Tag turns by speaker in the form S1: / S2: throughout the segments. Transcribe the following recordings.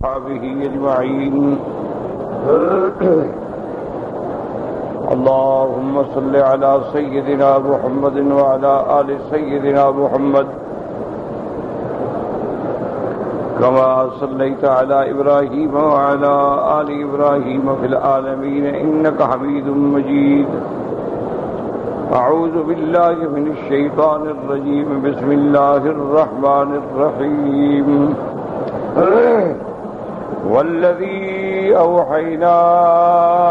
S1: وصحبه أجمعين. اللهم صل على سيدنا محمد وعلى آل سيدنا محمد كما صليت على إبراهيم وعلى آل إبراهيم في العالمين إنك حميد مجيد. أعوذ بالله من الشيطان الرجيم. بسم الله الرحمن الرحيم. والذي أوحينا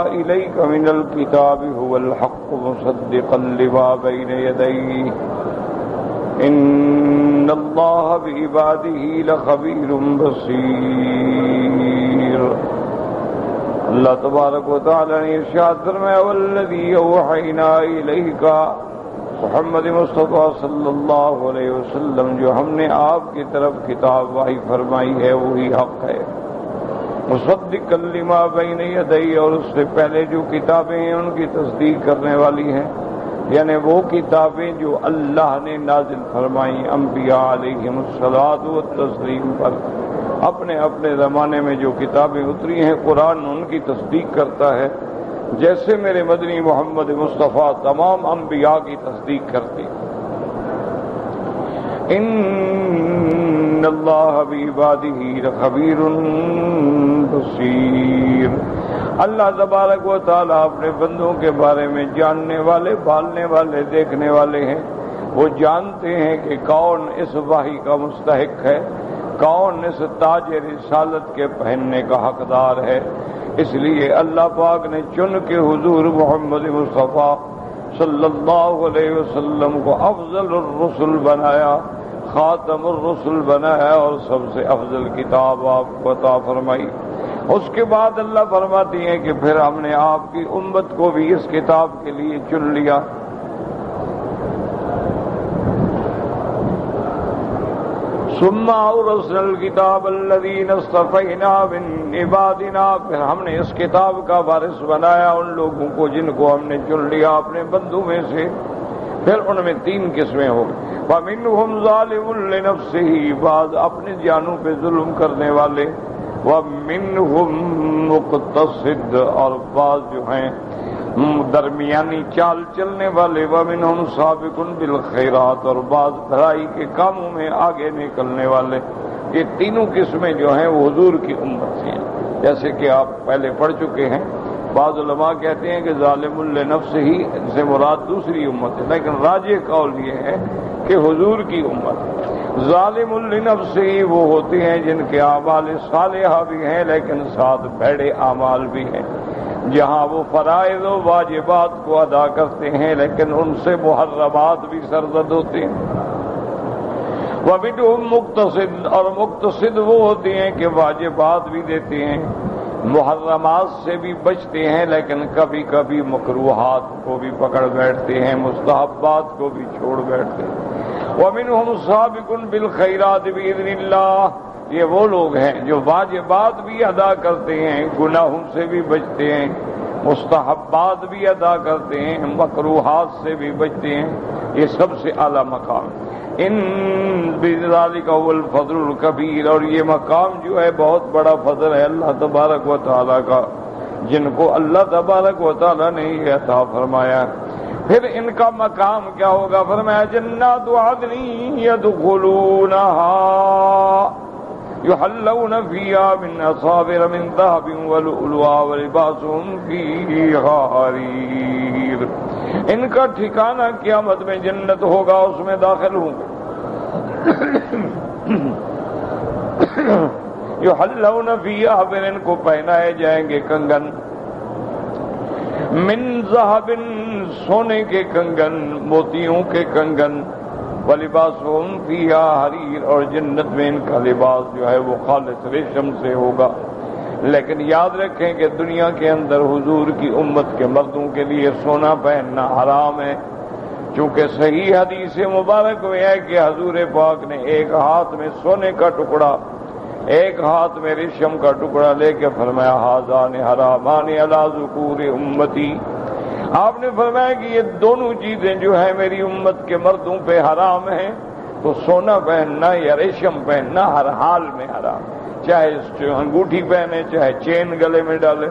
S1: إليك من الكتاب هو الحق مصدقا لما بين يديه إن الله بعباده لخبير بصير. اللہ تبارک و تعالی نے ارشاد فرمایا والذی اوحینا الیک، محمد مصطفیٰ صلی اللہ علیہ وسلم جو ہم نے آپ کی طرف کتاب وحی فرمائی ہے وہی حق ہے، مصدقا لما بین یدی، اور اس سے پہلے جو کتابیں ہیں ان کی تصدیق کرنے والی ہیں، یعنی وہ کتابیں جو اللہ نے نازل فرمائی انبیاء علیہم الصلاۃ والتسلیم پر، اپنے اپنے زمانے میں جو کتابیں اتری ہیں قرآن ان کی تصدیق کرتا ہے، جیسے میرے مدنی محمد مصطفیٰ تمام انبیاء کی تصدیق کرتے. ان اللہ بعبادہ لخبیر بصیر. اللہ تبارک و تعالیٰ اپنے بندوں کے بارے میں جاننے والے، بھالنے والے، دیکھنے والے ہیں. وہ جانتے ہیں کہ کون اس وحی کا مستحق ہے، کون اس تاج رسالت کے پہننے کا حقدار ہے. اس لیے اللہ پاک نے چن کے حضور محمد مصطفیٰ صلی اللہ علیہ وسلم کو افضل الرسل بنایا، خاتم الرسل بنایا، اور سب سے افضل کتاب آپ کو عطا فرمائی. اس کے بعد اللہ فرماتی ہیں کہ پھر ہم نے آپ کی امت کو بھی اس کتاب کے لیے چن لیا. ثم اورثنا الكتاب الذين اصطفينا من عبادنا، پھر ہم نے اس کتاب کا وارث بنایا ان لوگوں کو جن کو ہم نے چن لیا اپنے بندوں میں سے. پھر ان میں تین قسمیں ہو گئی. وَمِنْهُمْ ظَالِمٌ لِنَفْسِهِ، بعض اپنی جانوں پہ ظلم کرنے والے. وَمِنْهُمْ مُقْتَصِدٌ، اور بعض جو ہیں درمیانی چال چلنے والے. وَمِنْهُمْ سَابِقٌ بِالْخَيْرَاتِ، اور بعض بھلائی کے کاموں میں آگے نکلنے والے. یہ تینوں قسمیں جو ہیں وہ حضور کی امت سے ہیں، جیسے کہ آپ پہلے پڑھ چکے ہیں. بعض علماء کہتے ہیں کہ ظالم لنفسہ ہی سے مراد دوسری امت ہے، لیکن راجح قول یہ ہے کہ حضور کی امت. ظالم لنفسہ وہ ہوتے ہیں جن کے اعمال صالحہ بھی ہیں لیکن ساتھ بھیڑے اعمال بھی ہیں، جہاں وہ فرائض و واجبات کو ادا کرتے ہیں لیکن ان سے محرمات بھی سرزد ہوتے ہیں. وَمِنْهُمْ مُقْتَصِدٌ، اور مقتصد وہ ہوتے ہیں کہ واجبات بھی دیتے ہیں، محرمات سے بھی بچتے ہیں لیکن کبھی کبھی مکروہات کو بھی پکڑ بیٹھتے ہیں، مستحبات کو بھی چھوڑ بیٹھتے ہیں. وَمِنْهُمْ سَابِقٌ بِالْخَيْرَاتِ بِإِذْنِ اللَّهِ، یہ وہ لوگ ہیں جو واجبات بھی ادا کرتے ہیں، گناہوں سے بھی بچتے ہیں، مستحبات بھی ادا کرتے ہیں، مکروہات سے بھی بچتے ہیں. یہ سب سے اعلیٰ مقام. ان بذالک هو الفضل الکبیر، اور یہ مقام جو ہے بہت بڑا فضل ہے اللہ تبارک و تعالیٰ کا، جن کو اللہ تبارک و تعالیٰ نے یہ عطا فرمایا. پھر ان کا مقام کیا ہوگا؟ فرمایا جنات عدن يدخلونها يحلون فيها من أساور من ذهب ولؤلؤا ولباسهم فيها حرير. ان کا ٹھکانہ قیامت میں جنت ہوگا، اس میں داخل ہوں گے. یحلون فیہا، پھر ان کو پہنائے جائیں گے کنگن، من ذہب، سونے کے کنگن، موتیوں کے کنگن، ولباسہم فیہا حریر، اور جنت میں ان کا لباس جو ہے وہ خالص ریشم سے ہوگا. لیکن یاد رکھیں کہ دنیا کے اندر حضور کی امت کے مردوں کے لیے سونا پہننا حرام ہے، چونکہ صحیح حدیث مبارک میں ہے کہ حضور پاک نے ایک ہاتھ میں سونے کا ٹکڑا، ایک ہاتھ میں ریشم کا ٹکڑا لے کے فرمایا ھذان حرامان علی ذکور امتی. آپ نے فرمایا کہ یہ دونوں چیزیں جو ہیں میری امت کے مردوں پہ حرام ہیں، تو سونا پہننا یا ریشم پہننا ہر حال میں حرام، چاہے انگوٹھی پہنے، چاہے چین گلے میں ڈالے،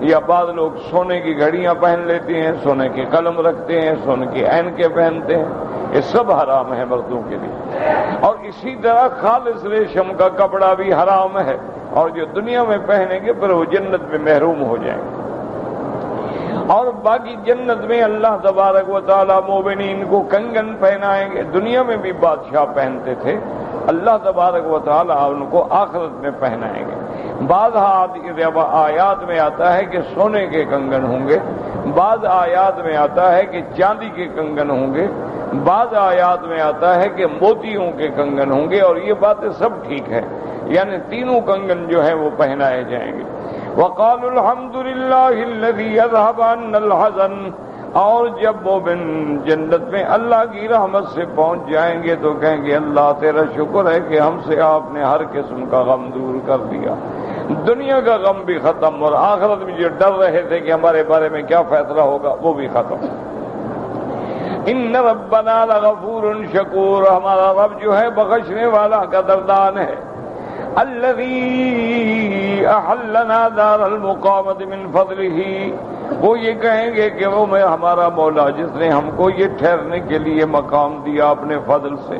S1: یا بعض لوگ سونے کی گھڑیاں پہن لیتے ہیں، سونے کی قلم رکھتے ہیں، سونے کی اینکیں پہنتے ہیں، یہ سب حرام ہے مردوں کے لیے۔ اور اسی طرح خالص ریشم کا کپڑا بھی حرام ہے، اور جو دنیا میں پہنیں گے پھر وہ جنت میں محروم ہو جائیں گے۔ اور باقی جنت میں اللہ تبارک و تعالیٰ مومنین کو کنگن پہنائیں گے۔ دنیا میں بھی بادشاہ پہنتے تھے، اللہ تبارک و تعالیٰ ان کو آخرت میں پہنائیں گے۔ بعض آیات میں آتا ہے کہ سونے کے کنگن ہوں گے، بعض آیات میں آتا ہے کہ چاندی کے کنگن ہوں گے، بعض آیات میں آتا ہے کہ موتیوں کے کنگن ہوں گے، اور یہ باتیں سب ٹھیک ہے، یعنی تینوں کنگن جو ہیں وہ پہنائے جائیں گے۔ وقالوا الحمد للہ الذی اذھب عنا الحزن، اور جب مومن جنت میں اللہ کی رحمت سے پہنچ جائیں گے تو کہیں گے اللہ تیرا شکر ہے کہ ہم سے آپ نے ہر قسم کا غم دور کر دیا، دنیا کا غم بھی ختم، اور آخرت میں جو ڈر رہے تھے کہ ہمارے بارے میں کیا فیصلہ ہوگا وہ بھی ختم۔ ان ربنا لغفور شکور، ہمارا رب جو ہے بخشنے والا قدردان ہے۔ الذی احلنا دار المقامۃ من فضلہ، وہ یہ کہیں گے کہ وہ میں ہمارا مولا جس نے ہم کو یہ ٹھہرنے کے لیے مقام دیا اپنے فضل سے،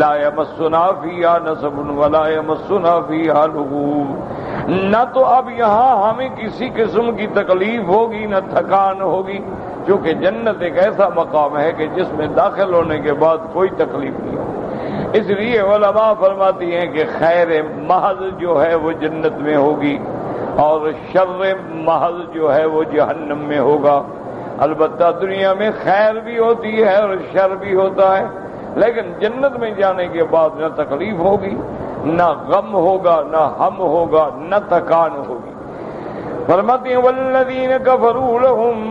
S1: لا یمسنا فیہا نصب ولا یمسنا فیہا لغوب، نہ تو اب یہاں ہمیں کسی قسم کی تکلیف ہوگی نہ تھکان ہوگی، کیونکہ جنت ایک ایسا مقام ہے کہ جس میں داخل ہونے کے بعد کوئی تکلیف نہیں ہوگی۔ اس لیے علماء فرماتی ہیں کہ خیر محض جو ہے وہ جنت میں ہوگی، اور شر محض جو ہے وہ جہنم میں ہوگا۔ البتہ دنیا میں خیر بھی ہوتی ہے اور شر بھی ہوتا ہے، لیکن جنت میں جانے کے بعد نہ تکلیف ہوگی، نہ غم ہوگا، نہ ہم ہوگا، نہ تکان ہوگی۔ فرماتے ہیں والذین کفروا لہم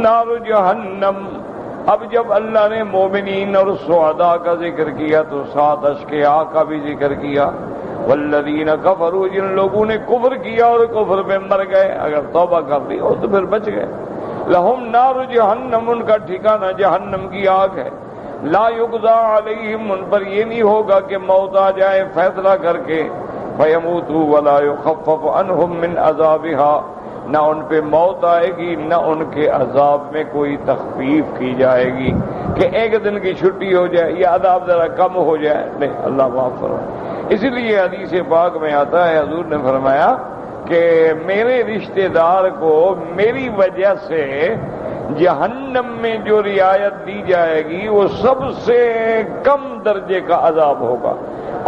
S1: نار جہنم، اب جب اللہ نے مومنین اور شہداء کا ذکر کیا تو ساتھ اشقیاء کا بھی ذکر کیا۔ والذین کفروا، جن لوگوں نے کفر کیا اور کفر میں مر گئے، اگر توبہ کر لی ہو تو پھر بچ گئے، لہم نار جہنم، ان کا ٹھکانہ جہنم کی آگ ہے۔ لا یقضی علیہم، ان پر یہ نہیں ہوگا کہ موت آ جائے فیصلہ کر کے، فیموتوا ولا یخفف عنہم من عذابہا، نہ ان پہ موت آئے گی نہ ان کے عذاب میں کوئی تخفیف کی جائے گی کہ ایک دن کی چھٹی ہو جائے یا عذاب ذرا کم ہو جائے، نہیں، اللہ معاف فرمائے۔ اسی لیے حدیث پاک میں آتا ہے حضور نے فرمایا کہ میرے رشتہ دار کو میری وجہ سے جہنم میں جو رعایت دی جائے گی وہ سب سے کم درجے کا عذاب ہوگا،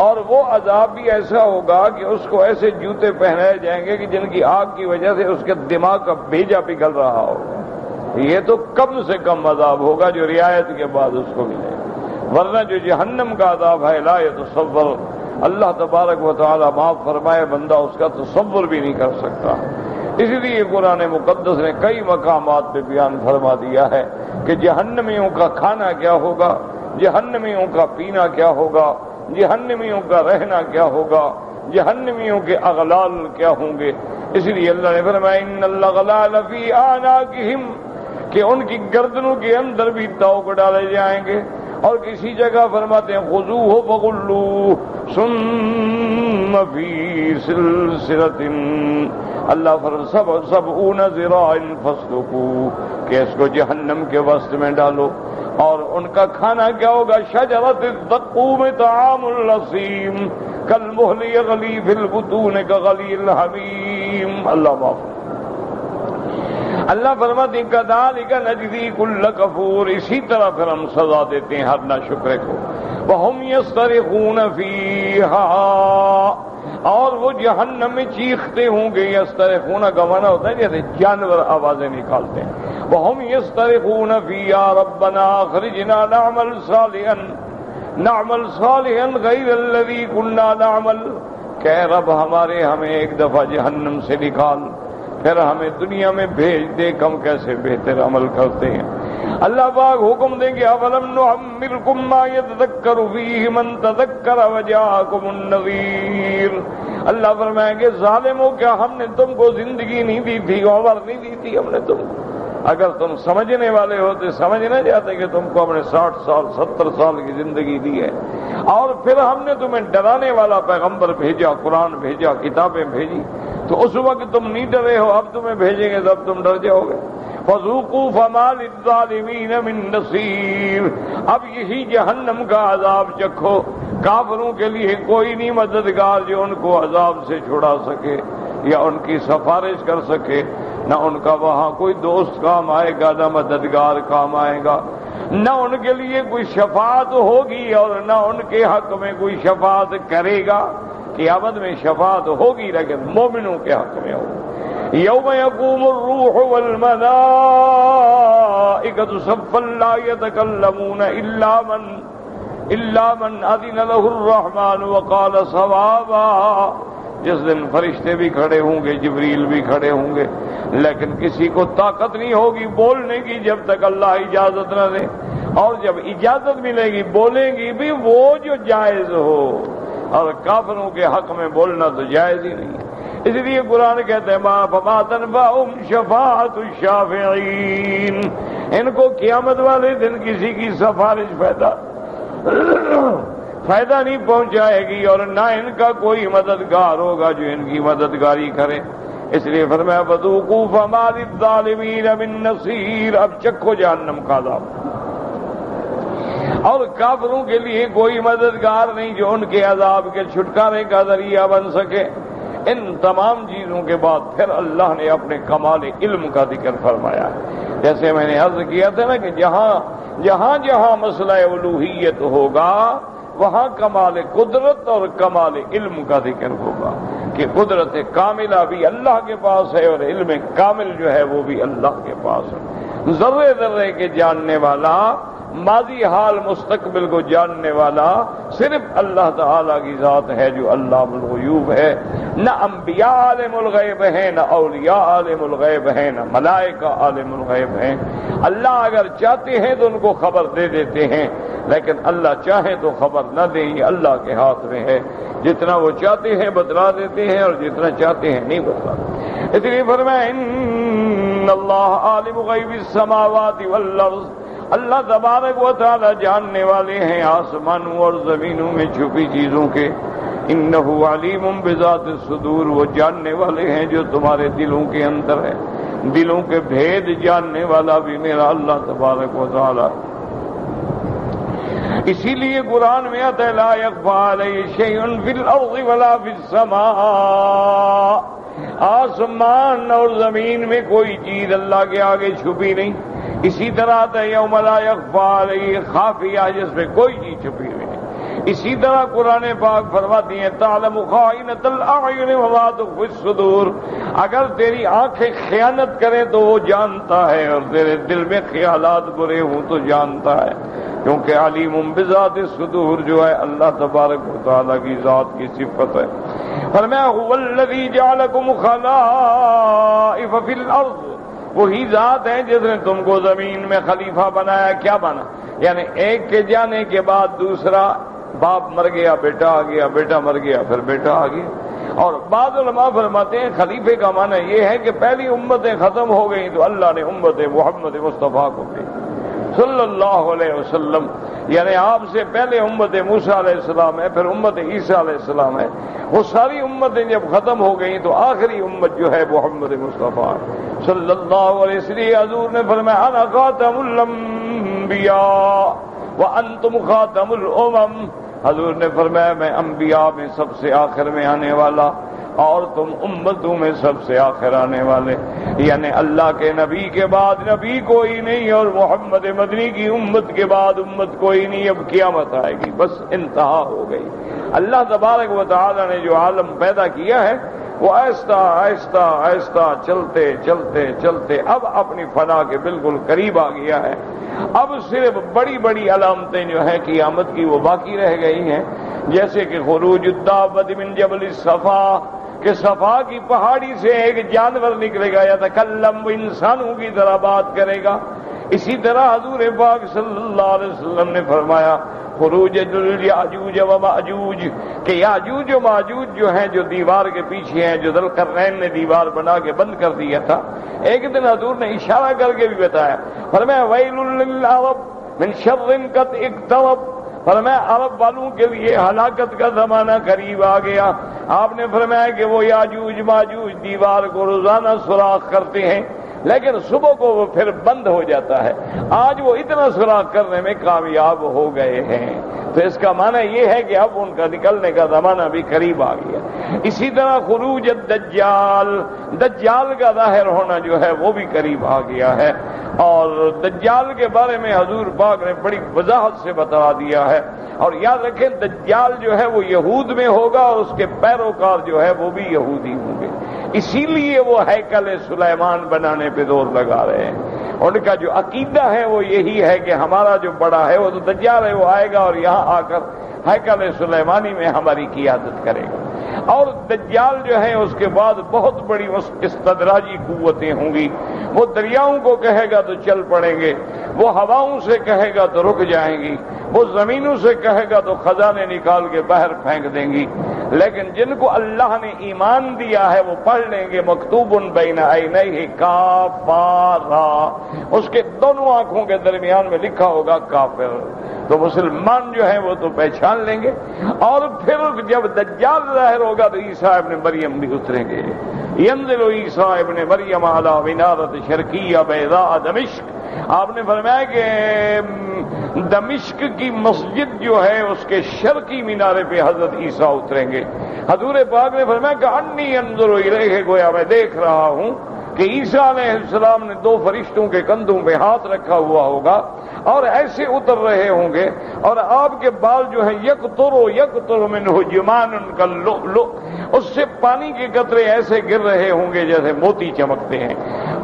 S1: اور وہ عذاب بھی ایسا ہوگا کہ اس کو ایسے جوتے پہنائے جائیں گے کہ جن کی آگ کی وجہ سے اس کے دماغ کا بھیجا پگھل رہا ہوگا۔ یہ تو کم سے کم عذاب ہوگا جو رعایت کے بعد اس کو ملے گا، ورنہ جو جہنم کا عذاب ہے لا یتصور، اللہ تبارک و تعالی معاف فرمائے، بندہ اس کا تصور بھی نہیں کر سکتا۔ اسی لیے قرآن مقدس نے کئی مقامات پہ بیان فرما دیا ہے کہ جہنمیوں کا کھانا کیا ہوگا، جہنمیوں کا پینا کیا ہوگا، جہنمیوں کا رہنا کیا ہوگا، جہنمیوں کے اغلال کیا ہوں گے۔ اس لیے اللہ نے فرمایا ان الاغلال فی اعناقہم، کہ ان کی گردنوں کے اندر بھی توق ڈالے جائیں گے، اور کسی جگہ فرماتے ہیں خذوہ فغلوہ ثم فی سلسلۃ، اللہ فرماتا سبعون ذراعا فاسلکوہ، کہ اس کو جہنم کے وسط میں ڈالو، اور ان کا کھانا کیا ہوگا شجرۃ الزقوم طعام الاسیم کالمہل یغلی فی البطون کغلی الحمیم۔ اللہ معاف۔ اللہ فرماتے ہیں کذالک نجزی کل کفور، اسی طرح پھر ہم سزا دیتے ہیں ہر ناشکرے کو۔ وہم یصطرخون فیہا، اور وہ جہنم میں چیختے ہوں گے، یصطرخون کا معنی ہوتا ہے جیسے جانور آوازیں نکالتے ہیں۔ وہم یصطرخون فیہا ربنا اخرجنا نعمل صالحا غیر الذی کنا نعمل، کہ رب ہمارے ہمیں ایک دفعہ جہنم سے نکال، پھر ہمیں دنیا میں بھیج دے ہم کیسے بہتر عمل کرتے ہیں۔ اللہ پاک حکم دیں گے اولم نعمرکم ما یتذکر فیہ من تذکر وجاءکم النذیر، اللہ فرمائیں گے ظالموں کیا ہم نے تم کو زندگی نہیں دی تھی، عمر نہیں دی تھی ہم نے تم کو، اگر تم سمجھنے والے ہوتے سمجھ نہ جاتے کہ تم کو ہم نے 60 سال 70 سال کی زندگی دی ہے، اور پھر ہم نے تمہیں ڈرانے والا پیغمبر بھیجا، قرآن بھیجا، کتابیں بھیجی، تو اس وقت تم نہیں ڈرے ہو، اب تمہیں بھیجیں گے تب تم ڈر جاؤ گے۔ فَذُوقُوا فَمَا لِلظَّالِمِينَ مِن نَصِيرٍ، اب یہی جہنم کا عذاب چکھو، کافروں کے لیے کوئی نہیں مددگار جو ان کو عذاب سے چھڑا سکے یا ان کی سفارش کر سکے، نہ ان کا وہاں کوئی دوست کام آئے گا، نہ مددگار کام آئے گا، نہ ان کے لیے کوئی شفاعت ہوگی اور نہ ان کے حق میں کوئی شفاعت کرے گا۔ قیامت میں شفاعت ہوگی لیکن مومنوں کے حق میں ہوگی۔ یوم یقوم الروح والملائکۃ صفا لا یتکلمون الا من اذن له الرحمن وقال صوابا، جس دن فرشتے بھی کھڑے ہوں گے، جبریل بھی کھڑے ہوں گے، لیکن کسی کو طاقت نہیں ہوگی بولنے کی جب تک اللہ اجازت نہ دے، اور جب اجازت ملے گی بولیں گی بھی وہ جو جائز ہو، اور کافروں کے حق میں بولنا تو جائز ہی نہیں۔ اس لیے قرآن کہتے ہیں فما تنفعهم شفاعت الشافعین، ان کو قیامت والے دن کسی کی سفارش فائدہ نہیں پہنچائے گی، اور نہ ان کا کوئی مددگار ہوگا جو ان کی مددگاری کرے۔ اس لیے فرمایا فذوقوا فما للظالمین من نصیر، اب چکھو جہنم کا عذاب، اور کافروں کے لیے کوئی مددگار نہیں جو ان کے عذاب کے چھٹکارے کا ذریعہ بن سکے۔ ان تمام چیزوں کے بعد پھر اللہ نے اپنے کمال علم کا ذکر فرمایا ہے۔ جیسے میں نے عرض کیا تھا نا کہ جہاں مسئلہ الوہیت ہوگا وہاں کمال قدرت اور کمال علم کا ذکر ہوگا، کہ قدرت کاملہ بھی اللہ کے پاس ہے اور علم کامل جو ہے وہ بھی اللہ کے پاس ہے۔ ذرے ذرے کے جاننے والا، ماضی حال مستقبل کو جاننے والا صرف اللہ تعالیٰ کی ذات ہے جو علام الغیوب ہے۔ نہ انبیاء عالم الغیب ہیں، نہ اولیاء عالم الغیب ہیں، نہ ملائکہ عالم الغیب ہیں۔ اللہ اگر چاہتے ہیں تو ان کو خبر دے دیتے ہیں، لیکن اللہ چاہے تو خبر نہ دیں، یہ اللہ کے ہاتھ میں ہے۔ جتنا وہ چاہتے ہیں بتلا دیتے ہیں اور جتنا چاہتے ہیں نہیں بتلاتے۔ اس لیے فرمایا ان اللہ عالم غیب السماوات والارض، اللہ تبارک و تعالی جاننے والے ہیں آسمانوں اور زمینوں میں چھپی چیزوں کے۔ انہ علیم بذات الصدور، وہ جاننے والے ہیں جو تمہارے دلوں کے اندر ہے، دلوں کے بھید جاننے والا بھی میرا اللہ تبارک و تعالی۔ اسی لیے قرآن میں آتا ہے لا یخفی علیہ شیء فی الارض ولا فی السماء، آسمان اور زمین میں کوئی چیز اللہ کے آگے چھپی نہیں۔ اسی طرح آتا ہے یوم لا یخفی علیہ خافیہ، جس میں کوئی چیز چھپی ہوئی نہیں۔ اسی طرح قرآن پاک فرماتی ہیں تعلم خائنۃ الاعین وما تخفی الصدور، اگر تیری آنکھیں خیانت کریں تو وہ جانتا ہے، اور تیرے دل میں خیالات برے ہوں تو جانتا ہے، کیونکہ علیم بذات الصدور جو ہے اللہ تبارک و تعالیٰ کی ذات کی صفت ہے۔ فرمایا هو الذی جعلکم خلائف فی الارض، وہی ذات ہے جس نے تم کو زمین میں خلیفہ بنایا۔ کیا بنا؟ یعنی ایک کے جانے کے بعد دوسرا، باپ مر گیا بیٹا آ گیا، بیٹا مر گیا پھر بیٹا آ گیا۔ اور بعض علماء فرماتے ہیں خلیفے کا معنی یہ ہے کہ پہلی امتیں ختم ہو گئیں تو اللہ نے امت محمد مصطفیٰ کو دی صلی اللہ علیہ وسلم، یعنی آپ سے پہلے امت موسیٰ علیہ السلام ہے، پھر امت عیسیٰ علیہ السلام ہے۔ وہ ساری امتیں جب ختم ہو گئیں تو آخری امت جو ہے محمد مصطفیٰ صلی اللہ علیہ وسلم۔ حضور نے فرمایا انا خاتم الانبیاء وانتم خاتم الامم، حضور نے فرمایا میں انبیاء میں سب سے آخر میں آنے والا اور تم امتوں میں سب سے آخر آنے والے، یعنی اللہ کے نبی کے بعد نبی کوئی نہیں اور محمد مدنی کی امت کے بعد امت کوئی نہیں، اب قیامت آئے گی، بس انتہا ہو گئی۔ اللہ تبارک و تعالی نے جو عالم پیدا کیا ہے وہ آہستہ آہستہ آہستہ چلتے چلتے چلتے اب اپنی فنا کے بالکل قریب آ گیا ہے۔ اب صرف بڑی بڑی علامتیں جو ہیں قیامت کی وہ باقی رہ گئی ہیں، جیسے کہ خروج الدابۃ من جبل الصفا، کہ صفا کی پہاڑی سے ایک جانور نکلے گا یتکلم، وہ انسانوں کی طرح بات کرے گا۔ اسی طرح حضور پاک صلی اللہ علیہ وسلم نے فرمایا خروج یاجوج و ماجوج کہ یاجوج و ماجوج جو ہیں جو دیوار کے پیچھے ہیں، جو ذوالقرنین نے دیوار بنا کے بند کر دیا تھا، ایک دن حضور نے اشارہ کر کے بھی بتایا، فرمایا ویل للعرب من شر قد اقترب، فرمایا عرب والوں کے لیے ہلاکت کا زمانہ قریب آ گیا۔ آپ نے فرمایا کہ وہ یاجوج ماجوج دیوار کو روزانہ سوراخ کرتے ہیں لیکن صبح کو وہ پھر بند ہو جاتا ہے، آج وہ اتنا سوراخ کرنے میں کامیاب ہو گئے ہیں، تو اس کا معنی یہ ہے کہ اب ان کا نکلنے کا زمانہ بھی قریب آ گیا۔ اسی طرح خروج الدجال، دجال کا ظاہر ہونا جو ہے وہ بھی قریب آ گیا ہے، اور دجال کے بارے میں حضور پاک نے بڑی وضاحت سے بتا دیا ہے۔ اور یاد رکھیں دجال جو ہے وہ یہود میں ہوگا اور اس کے پیروکار جو ہے وہ بھی یہودی ہوں گے، اسی لیے وہ ہیکل سلیمان بنانے پہ زور لگا رہے ہیں۔ ان کا جو عقیدہ ہے وہ یہی ہے کہ ہمارا جو بڑا ہے وہ تو دجال ہے، وہ آئے گا اور یہاں آ کر ہیکل سلیمانی میں ہماری قیادت کرے گا۔ اور دجال جو ہے اس کے بعد بہت بڑی استدراجی قوتیں ہوں گی، وہ دریاؤں کو کہے گا تو چل پڑیں گے، وہ ہواؤں سے کہے گا تو رک جائیں گی، وہ زمینوں سے کہے گا تو خزانے نکال کے باہر پھینک دیں گی۔ لیکن جن کو اللہ نے ایمان دیا ہے وہ پڑھ لیں گے مکتوب بین عینیہ کافرا، اس کے دونوں آنکھوں کے درمیان میں لکھا ہوگا کافر، تو مسلمان جو ہیں وہ تو پہچان لیں گے۔ اور پھر جب دجال ظاہر ہوگا تو عیسیٰ ابن مریم بھی اتریں گے، ینزل عیسیٰ ابن مریم علی منارۃ شرقیہ بیضاء دمشق۔ آپ نے فرمایا کہ دمشق کی مسجد جو ہے اس کے شرقی مینارے پہ حضرت عیسیٰ اتریں گے۔ حضور پاک نے فرمایا کہ انی انظر الیہ، گویا میں دیکھ رہا ہوں کہ عیسیٰ علیہ السلام نے دو فرشتوں کے کندھوں پہ ہاتھ رکھا ہوا ہوگا اور ایسے اتر رہے ہوں گے، اور آپ کے بال جو ہیں یقطر منہ جمان کاللؤلؤ، اس سے پانی کے قطرے ایسے گر رہے ہوں گے جیسے موتی چمکتے ہیں۔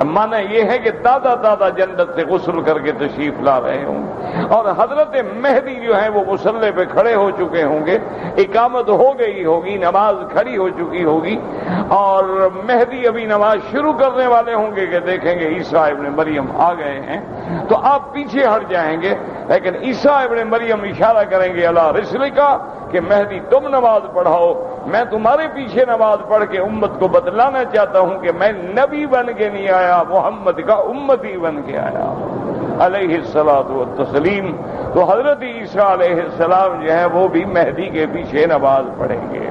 S1: معنی یہ ہے کہ دادا جنت سے غسل کر کے تشریف لا رہے ہوں گے، اور حضرت مہدی جو ہیں وہ مصلی پہ کھڑے ہو چکے ہوں گے، اقامت ہو گئی ہوگی، نماز کھڑی ہو چکی ہوگی، اور مہدی ابھی نماز شروع کرنے والے ہوں گے کہ دیکھیں گے عیسیٰ ابن مریم آ گئے ہیں، تو آپ پیچھے ہٹ جائیں گے، لیکن عیسیٰ ابن مریم اشارہ کریں گے الی رسلکا کہ مہدی تم نماز پڑھاؤ، میں تمہارے پیچھے نماز پڑھ کے امت کو بتلانا چاہتا ہوں کہ میں نبی بن کے نہیں آیا، محمد کا امتی بن کے آیا علیہ الصلاۃ والتسلیم۔ تو حضرت عیسیٰ علیہ السلام جو ہے وہ بھی مہدی کے پیچھے نماز پڑھیں گے۔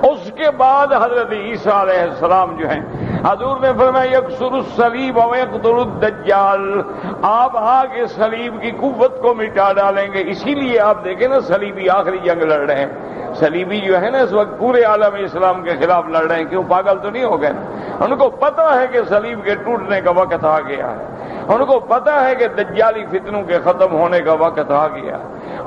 S1: اس کے بعد حضرت عیسیٰ علیہ السلام جو ہیں، حضور نے فرمایا یکسر الصلیب و یقتل الدجال، آپ آگے صلیب کی قوت کو مٹا ڈالیں گے۔ اسی لیے آپ دیکھیں نا صلیبی آخری جنگ لڑ رہے ہیں، صلیبی جو ہے نا اس وقت پورے عالم اسلام کے خلاف لڑ رہے ہیں، کیوں پاگل تو نہیں ہو گئے؟ ان کو پتا ہے کہ صلیب کے ٹوٹنے کا وقت آ گیا ہے، ان کو پتا ہے کہ دجالی فتنوں کے ختم ہونے کا وقت آ گیا،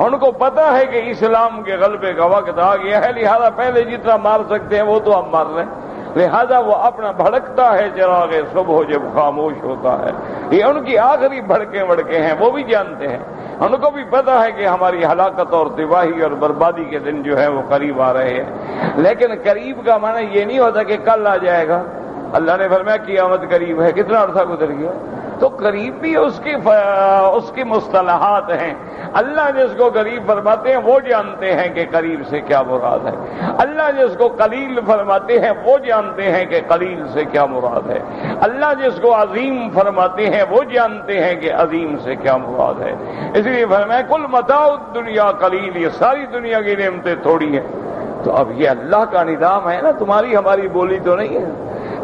S1: ان کو پتا ہے کہ اسلام کے غلبے کا وقت آ گیا ہے، لہذا پہلے جتنا مار سکتے ہیں وہ تو ہم مار رہے ہیں، لہذا وہ اپنا بھڑکتا ہے چراغ صبح جب خاموش ہوتا ہے، یہ ان کی آخری بھڑکے ہیں، وہ بھی جانتے ہیں، ان کو بھی پتا ہے کہ ہماری ہلاکت اور تباہی اور بربادی کے دن جو ہے وہ قریب آ رہے ہیں۔ لیکن قریب کا معنی یہ نہیں ہوتا کہ کل آ جائے گا، اللہ نے فرمایا قیامت قریب ہے، کتنا عرصہ گزر گیا، تو قریب بھی اس کی مصطلحات ہیں، اللہ جس کو قریب فرماتے ہیں وہ جانتے ہیں کہ قریب سے کیا مراد ہے، اللہ جس کو قلیل فرماتے ہیں وہ جانتے ہیں کہ قلیل سے کیا مراد ہے، اللہ جس کو عظیم فرماتے ہیں وہ جانتے ہیں کہ عظیم سے کیا مراد ہے۔ اس لیے فرمایا کل متاع الدنیا قلیل، یہ ساری دنیا کی نعمتیں تھوڑی ہیں۔ تو اب یہ اللہ کا نظام ہے نا، تمہاری ہماری بولی تو نہیں ہے،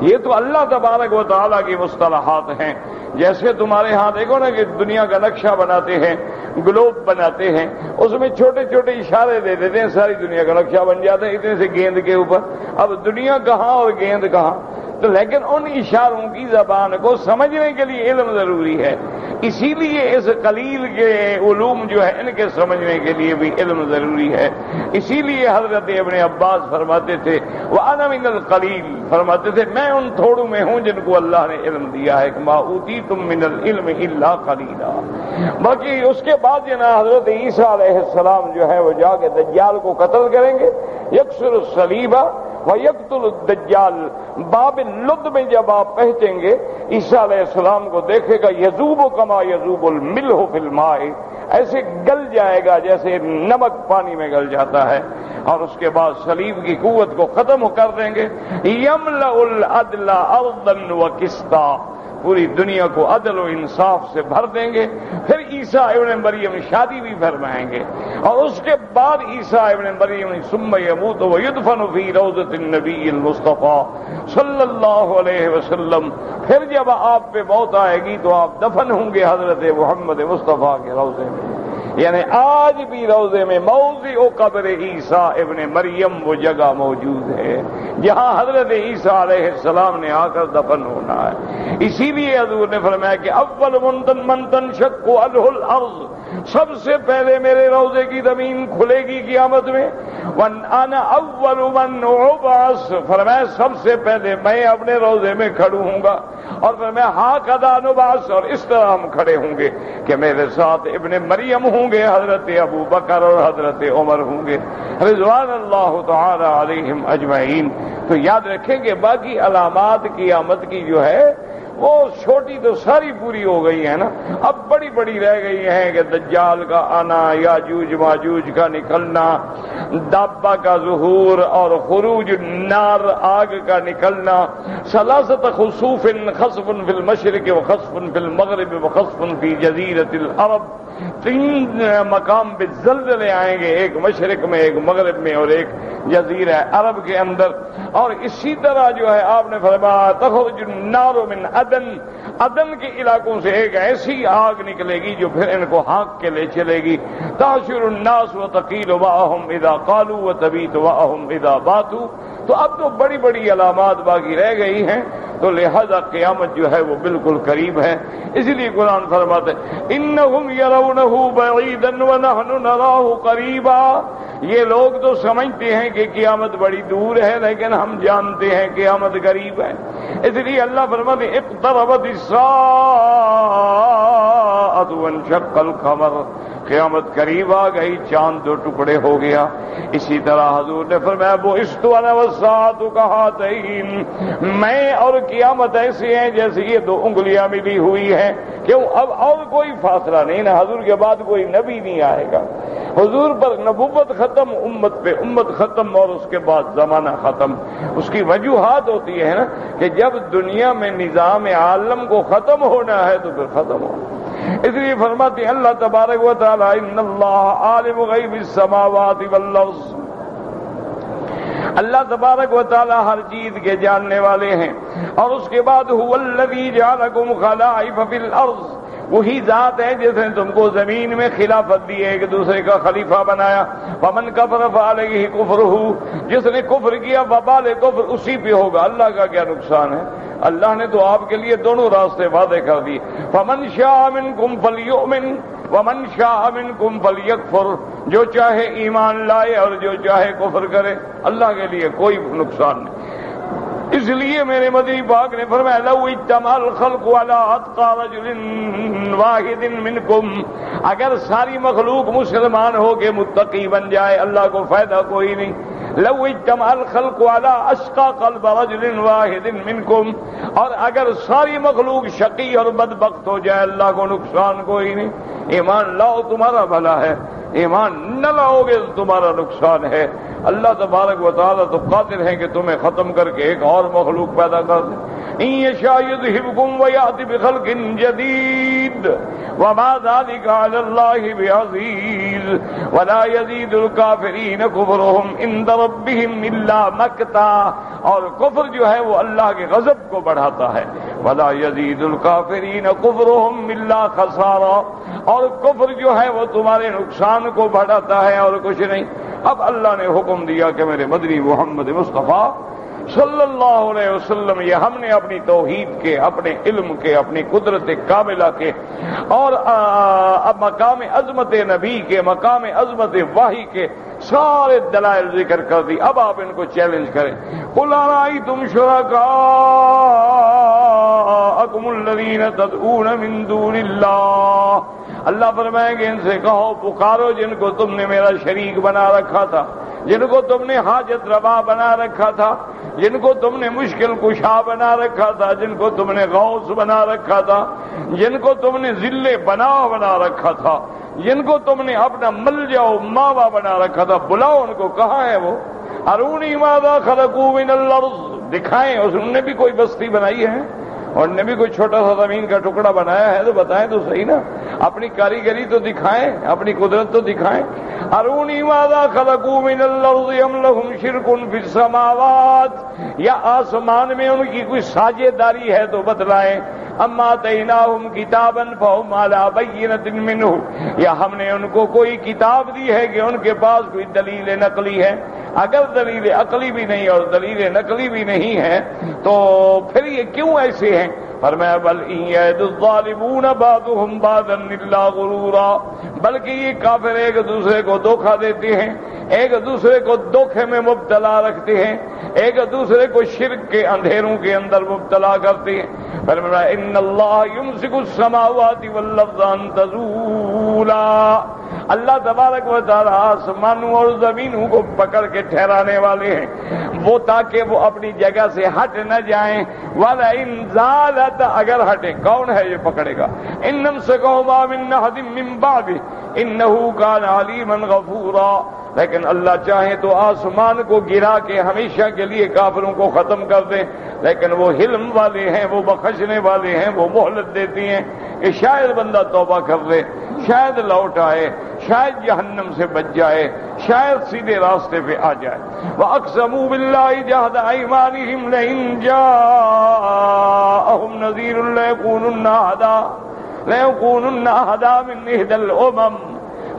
S1: یہ تو اللہ تبارک و تعالیٰ کی مصطلحات ہیں۔ جیسے تمہارے ہاں دیکھو نا کہ دنیا کا نقشہ بناتے ہیں، گلوب بناتے ہیں، اس میں چھوٹے چھوٹے اشارے دے دیتے ہیں، ساری دنیا کا نقشہ بن جاتا ہے اتنے سے گیند کے اوپر۔ اب دنیا کہاں اور گیند کہاں، تو لیکن ان اشاروں کی زبان کو سمجھنے کے لیے علم ضروری ہے، اسی لیے اس قلیل کے علوم جو ہے ان کے سمجھنے کے لیے بھی علم ضروری ہے۔ اسی لیے حضرت ابن عباس فرماتے تھے وَأَنَا مِنَ الْقَلِيلِ، فرماتے تھے میں ان تھوڑوں میں ہوں جن کو اللہ نے علم دیا ہے کہ مَا أُوتِيتُم مِّنَ الْعِلْمِ إِلَّا قَلِيلًا۔ باقی اس کے بعد جناب حضرت عیسیٰ علیہ السلام جو ہے وہ جا کے دجال کو قتل کریں گے، یکسر الصلیب وَيَقْتُلُ الدَّجَّالَ۔ باب لد میں جب آپ پہنچیں گے عیسیٰ علیہ السلام کو دیکھے گا، یذوب کما یذوب الملح فی الماء، ایسے گل جائے گا جیسے نمک پانی میں گل جاتا ہے، اور اس کے بعد صلیب کی قوت کو ختم کر دیں گے۔ یملأ العدل ارضا وقسطا، پوری دنیا کو عدل و انصاف سے بھر دیں گے۔ پھر عیسیٰ ابن مریم شادی بھی فرمائیں گے، اور اس کے بعد عیسیٰ ابن مریم ثم یموت ویدفن فی روضۃ النبی المصطفیٰ صلی اللہ علیہ وسلم، پھر جب آپ پہ موت آئے گی تو آپ دفن ہوں گے حضرت محمد مصطفیٰ کے روضے میں۔ یعنی آج بھی روضے میں موضع قبر عیسیٰ ابن مریم وہ جگہ موجود ہے جہاں حضرت عیسیٰ علیہ السلام نے آ کر دفن ہونا ہے۔ اسی لیے حضور نے فرمایا کہ اول من تنشق عنہ الارض، سب سے پہلے میرے روضے کی زمین کھلے گی قیامت میں۔ وانا اول من ابعث، فرمایا سب سے پہلے میں اپنے روضے میں کھڑا ہوں گا، اور فرمایا ہاکذا نبعث، اور اس طرح ہم کھڑے ہوں گے کہ میرے ساتھ ابن مریم ہوں گے، حضرت ابو بکر اور حضرت عمر ہوں گے رضوان اللہ تعالی علیہم اجمعین۔ تو یاد رکھیں کہ باقی علامات قیامت کی جو ہے وہ چھوٹی تو ساری پوری ہو گئی ہے نا، اب بڑی بڑی رہ گئی ہیں کہ دجال کا آنا، یاجوج ماجوج کا نکلنا، دابہ کا ظہور، اور خروج النار آگ کا نکلنا، ثلاثت خسوف، خسف فی المشرق وخسف فی المغرب وخسف فی جزیرۃ العرب، تین مقام پہ زلزلے آئیں گے، ایک مشرق میں، ایک مغرب میں، اور ایک جزیرہ عرب کے اندر۔ اور اسی طرح جو ہے آپ نے فرمایا تخرج النار من عدن کے علاقوں سے ایک ایسی آگ نکلے گی جو پھر ان کو ہانک کے لے چلے گی۔ تحشر الناس وتقیل معهم اذا قالوا وتبیت معهم اذا باتوا۔ تو اب تو بڑی بڑی علامات باقی رہ گئی ہیں، تو لہذا قیامت جو ہے وہ بالکل قریب ہے۔ اسی لیے قرآن فرماتے انہم یرونہ بعیدا ونحن نراہ قریبا، یہ لوگ تو سمجھتے ہیں کہ قیامت بڑی دور ہے، لیکن ہم جانتے ہیں قیامت قریب ہے۔ اس لیے اللہ فرماتے اقتربت الساعۃ وانشق القمر، قیامت قریب آ گئی، چاند دو ٹکڑے ہو گیا۔ اسی طرح حضور نے فرمایا وہ استوانا والساعۃ کہاتین، میں اور قیامت ایسے ہیں جیسے یہ دو انگلیاں ملی ہوئی ہیں۔ کیوں؟ اب اور کوئی فاصلہ نہیں نا، حضور کے بعد کوئی نبی نہیں آئے گا، حضور پر نبوت ختم، امت پہ امت ختم، اور اس کے بعد زمانہ ختم۔ اس کی وجوہات ہوتی ہے نا کہ جب دنیا میں نظام عالم کو ختم ہونا ہے تو پھر ختم ہو۔ اس لیے فرماتے ہیں اللہ تبارک و تعالی ان اللہ عالم غیب السماوات والارض، اللہ تبارک و تعالی ہر چیز کے جاننے والے ہیں۔ اور اس کے بعد هو الذی جعلکم خلائف فی الارض، وہی ذات ہے جس نے تم کو زمین میں خلافت دی ہے، ایک دوسرے کا خلیفہ بنایا۔ فمن کفر فعلیہ کفرہ، جس نے کفر کیا وبال کفر اسی پہ ہوگا۔ اللہ کا کیا نقصان ہے؟ اللہ نے تو آپ کے لیے دونوں راستے واضح کر دیے۔ فمن شاء منکم فلیؤمن ومن شاء منکم فلیکفر، جو چاہے ایمان لائے اور جو چاہے کفر کرے، اللہ کے لیے کوئی نقصان نہیں۔ اس لیے میرے مدنی پاک نے فرمایا لو اجتمع الخلق على اتقى رجل واحد منکم، اگر ساری مخلوق مسلمان ہو کے متقی بن جائے اللہ کو فائدہ کوئی نہیں۔ لو اجتمع الخلق على اشقى قلب رجل واحد منکم، اور اگر ساری مخلوق شقی اور بدبخت ہو جائے اللہ کو نقصان کوئی نہیں۔ ایمان لاؤ تمہارا بھلا ہے، ایمان نہ لاؤ گے تو تمہارا نقصان ہے۔ اللہ تبارک و تعالیٰ تو قادر ہے کہ تمہیں ختم کر کے ایک اور مخلوق پیدا کر دے۔ ان یشاء یذہبکم ویأتی بخلق جدید وما ذلک علی اللہ بعزیز ولا یزید الکافرین کفرہم عند ربہم الا مقتا، اور کفر جو ہے وہ اللہ کے غضب کو بڑھاتا ہے۔ ولا یزید الکافرین کفرہم الا خسارا، اور کفر جو ہے وہ تمہارے نقصان کو بڑھاتا ہے اور کچھ نہیں۔ اب اللہ نے حکم دیا کہ میرے مدنی محمد مصطفیٰ صلی اللہ علیہ وسلم، یہ ہم نے اپنی توحید کے، اپنے علم کے، اپنی قدرت کاملہ کے، اور اب مقام عظمت نبی کے، مقام عظمت وحی کے سارے دلائل ذکر کر دی۔ اب آپ ان کو چیلنج کریں۔ قل ارأیتم شرکاءکم الذین تدعون من دون اللہ، اللہ فرمائیں گے ان سے کہو پکارو جن کو تم نے میرا شریک بنا رکھا تھا، جن کو تم نے حاجت روا بنا رکھا تھا، جن کو تم نے مشکل کشا بنا رکھا تھا، جن کو تم نے غوث بنا رکھا تھا، جن کو تم نے ذل بنا رکھا تھا، جن کو تم نے اپنا ملجا و ماوا بنا رکھا تھا، بلاؤ ان کو، کہاں ہے وہ؟ ارونی ماذا خلقوا من الارض، دکھائیں، انہوں نے بھی کوئی بستی بنائی ہے اور نے بھی کوئی چھوٹا سا زمین کا ٹکڑا بنایا ہے تو بتائیں تو صحیح نا، اپنی کاریگری تو دکھائیں، اپنی قدرت تو دکھائیں۔ ارونی ماذا خلقوا من الارض ام لهم شرک فی السماوات، یا آسمان میں ان کی کوئی ساجھ داری ہے تو بتلائیں۔ اما آتیناہم کتابا فہم علی بینۃ منہ، یا ہم نے ان کو کوئی کتاب دی ہے کہ ان کے پاس کوئی دلیل نقلی ہے؟ اگر دلیل عقلی بھی نہیں اور دلیل نقلی بھی نہیں ہے تو پھر یہ کیوں ایسے ہیں؟ فرمایا بل ان یعد الظالمون بعضهم بعضا الا غرورا، بلکہ یہ کافر ایک دوسرے کو دھوکہ دیتے ہیں، ایک دوسرے کو دھوکے میں مبتلا رکھتے ہیں، ایک دوسرے کو شرک کے اندھیروں کے اندر مبتلا کرتے ہیں۔ فرمایا ان اللہ یمسک السماوات والارض ان تزولا، اللہ تبارک و تعالی آسمانوں اور زمینوں کو پکڑ کے ٹھہرانے والے ہیں وہ، تاکہ وہ اپنی جگہ سے ہٹ نہ جائیں۔ وَلَئِن زَالَتْ، اگر ہٹیں کون ہے یہ پکڑے گا؟ إِن نَّمْسَكَهُمَا مِنْ أَحَدٍ مِّن بَعْدِهِ إِنَّهُ كَانَ عَلِيمًا غَفُورًا، لیکن اللہ چاہے تو آسمان کو گرا کے ہمیشہ کے لیے کافروں کو ختم کر دیں، لیکن وہ حلم والے ہیں، وہ بخشنے والے ہیں، وہ مہلت دیتی ہیں کہ شاید بندہ توبہ کر لے، شاید لوٹ آئے، شاید جہنم سے بچ جائے، شاید سیدھے راستے پہ آ جائے۔ وَأَقْسَمُوا بِاللَّهِ جَهْدَ أَيْمَانِهِمْ لَئِن جَاءَهُمْ نَذِيرٌ لَيَكُونُنَّ أَهْدَىٰ مِنْ إِحْدَى الْأُمَمِ،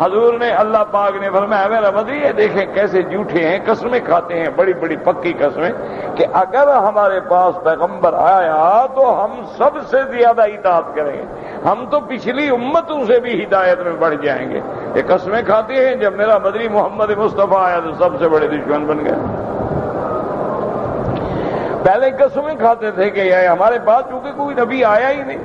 S1: حضور نے، اللہ پاک نے فرمایا میرا مدعی یہ دیکھیں کیسے جھوٹے ہیں، قسمیں کھاتے ہیں، بڑی بڑی پکی قسمیں کہ اگر ہمارے پاس پیغمبر آیا تو ہم سب سے زیادہ اطاعت کریں گے، ہم تو پچھلی امتوں سے بھی ہدایت میں بڑھ جائیں گے۔ یہ قسمیں کھاتے ہیں، جب میرا مدعی محمد مصطفیٰ آیا تو سب سے بڑے دشمن بن گئے۔ پہلے قسمیں کھاتے تھے کہ یہ ہمارے پاس چونکہ کوئی نبی آیا ہی نہیں،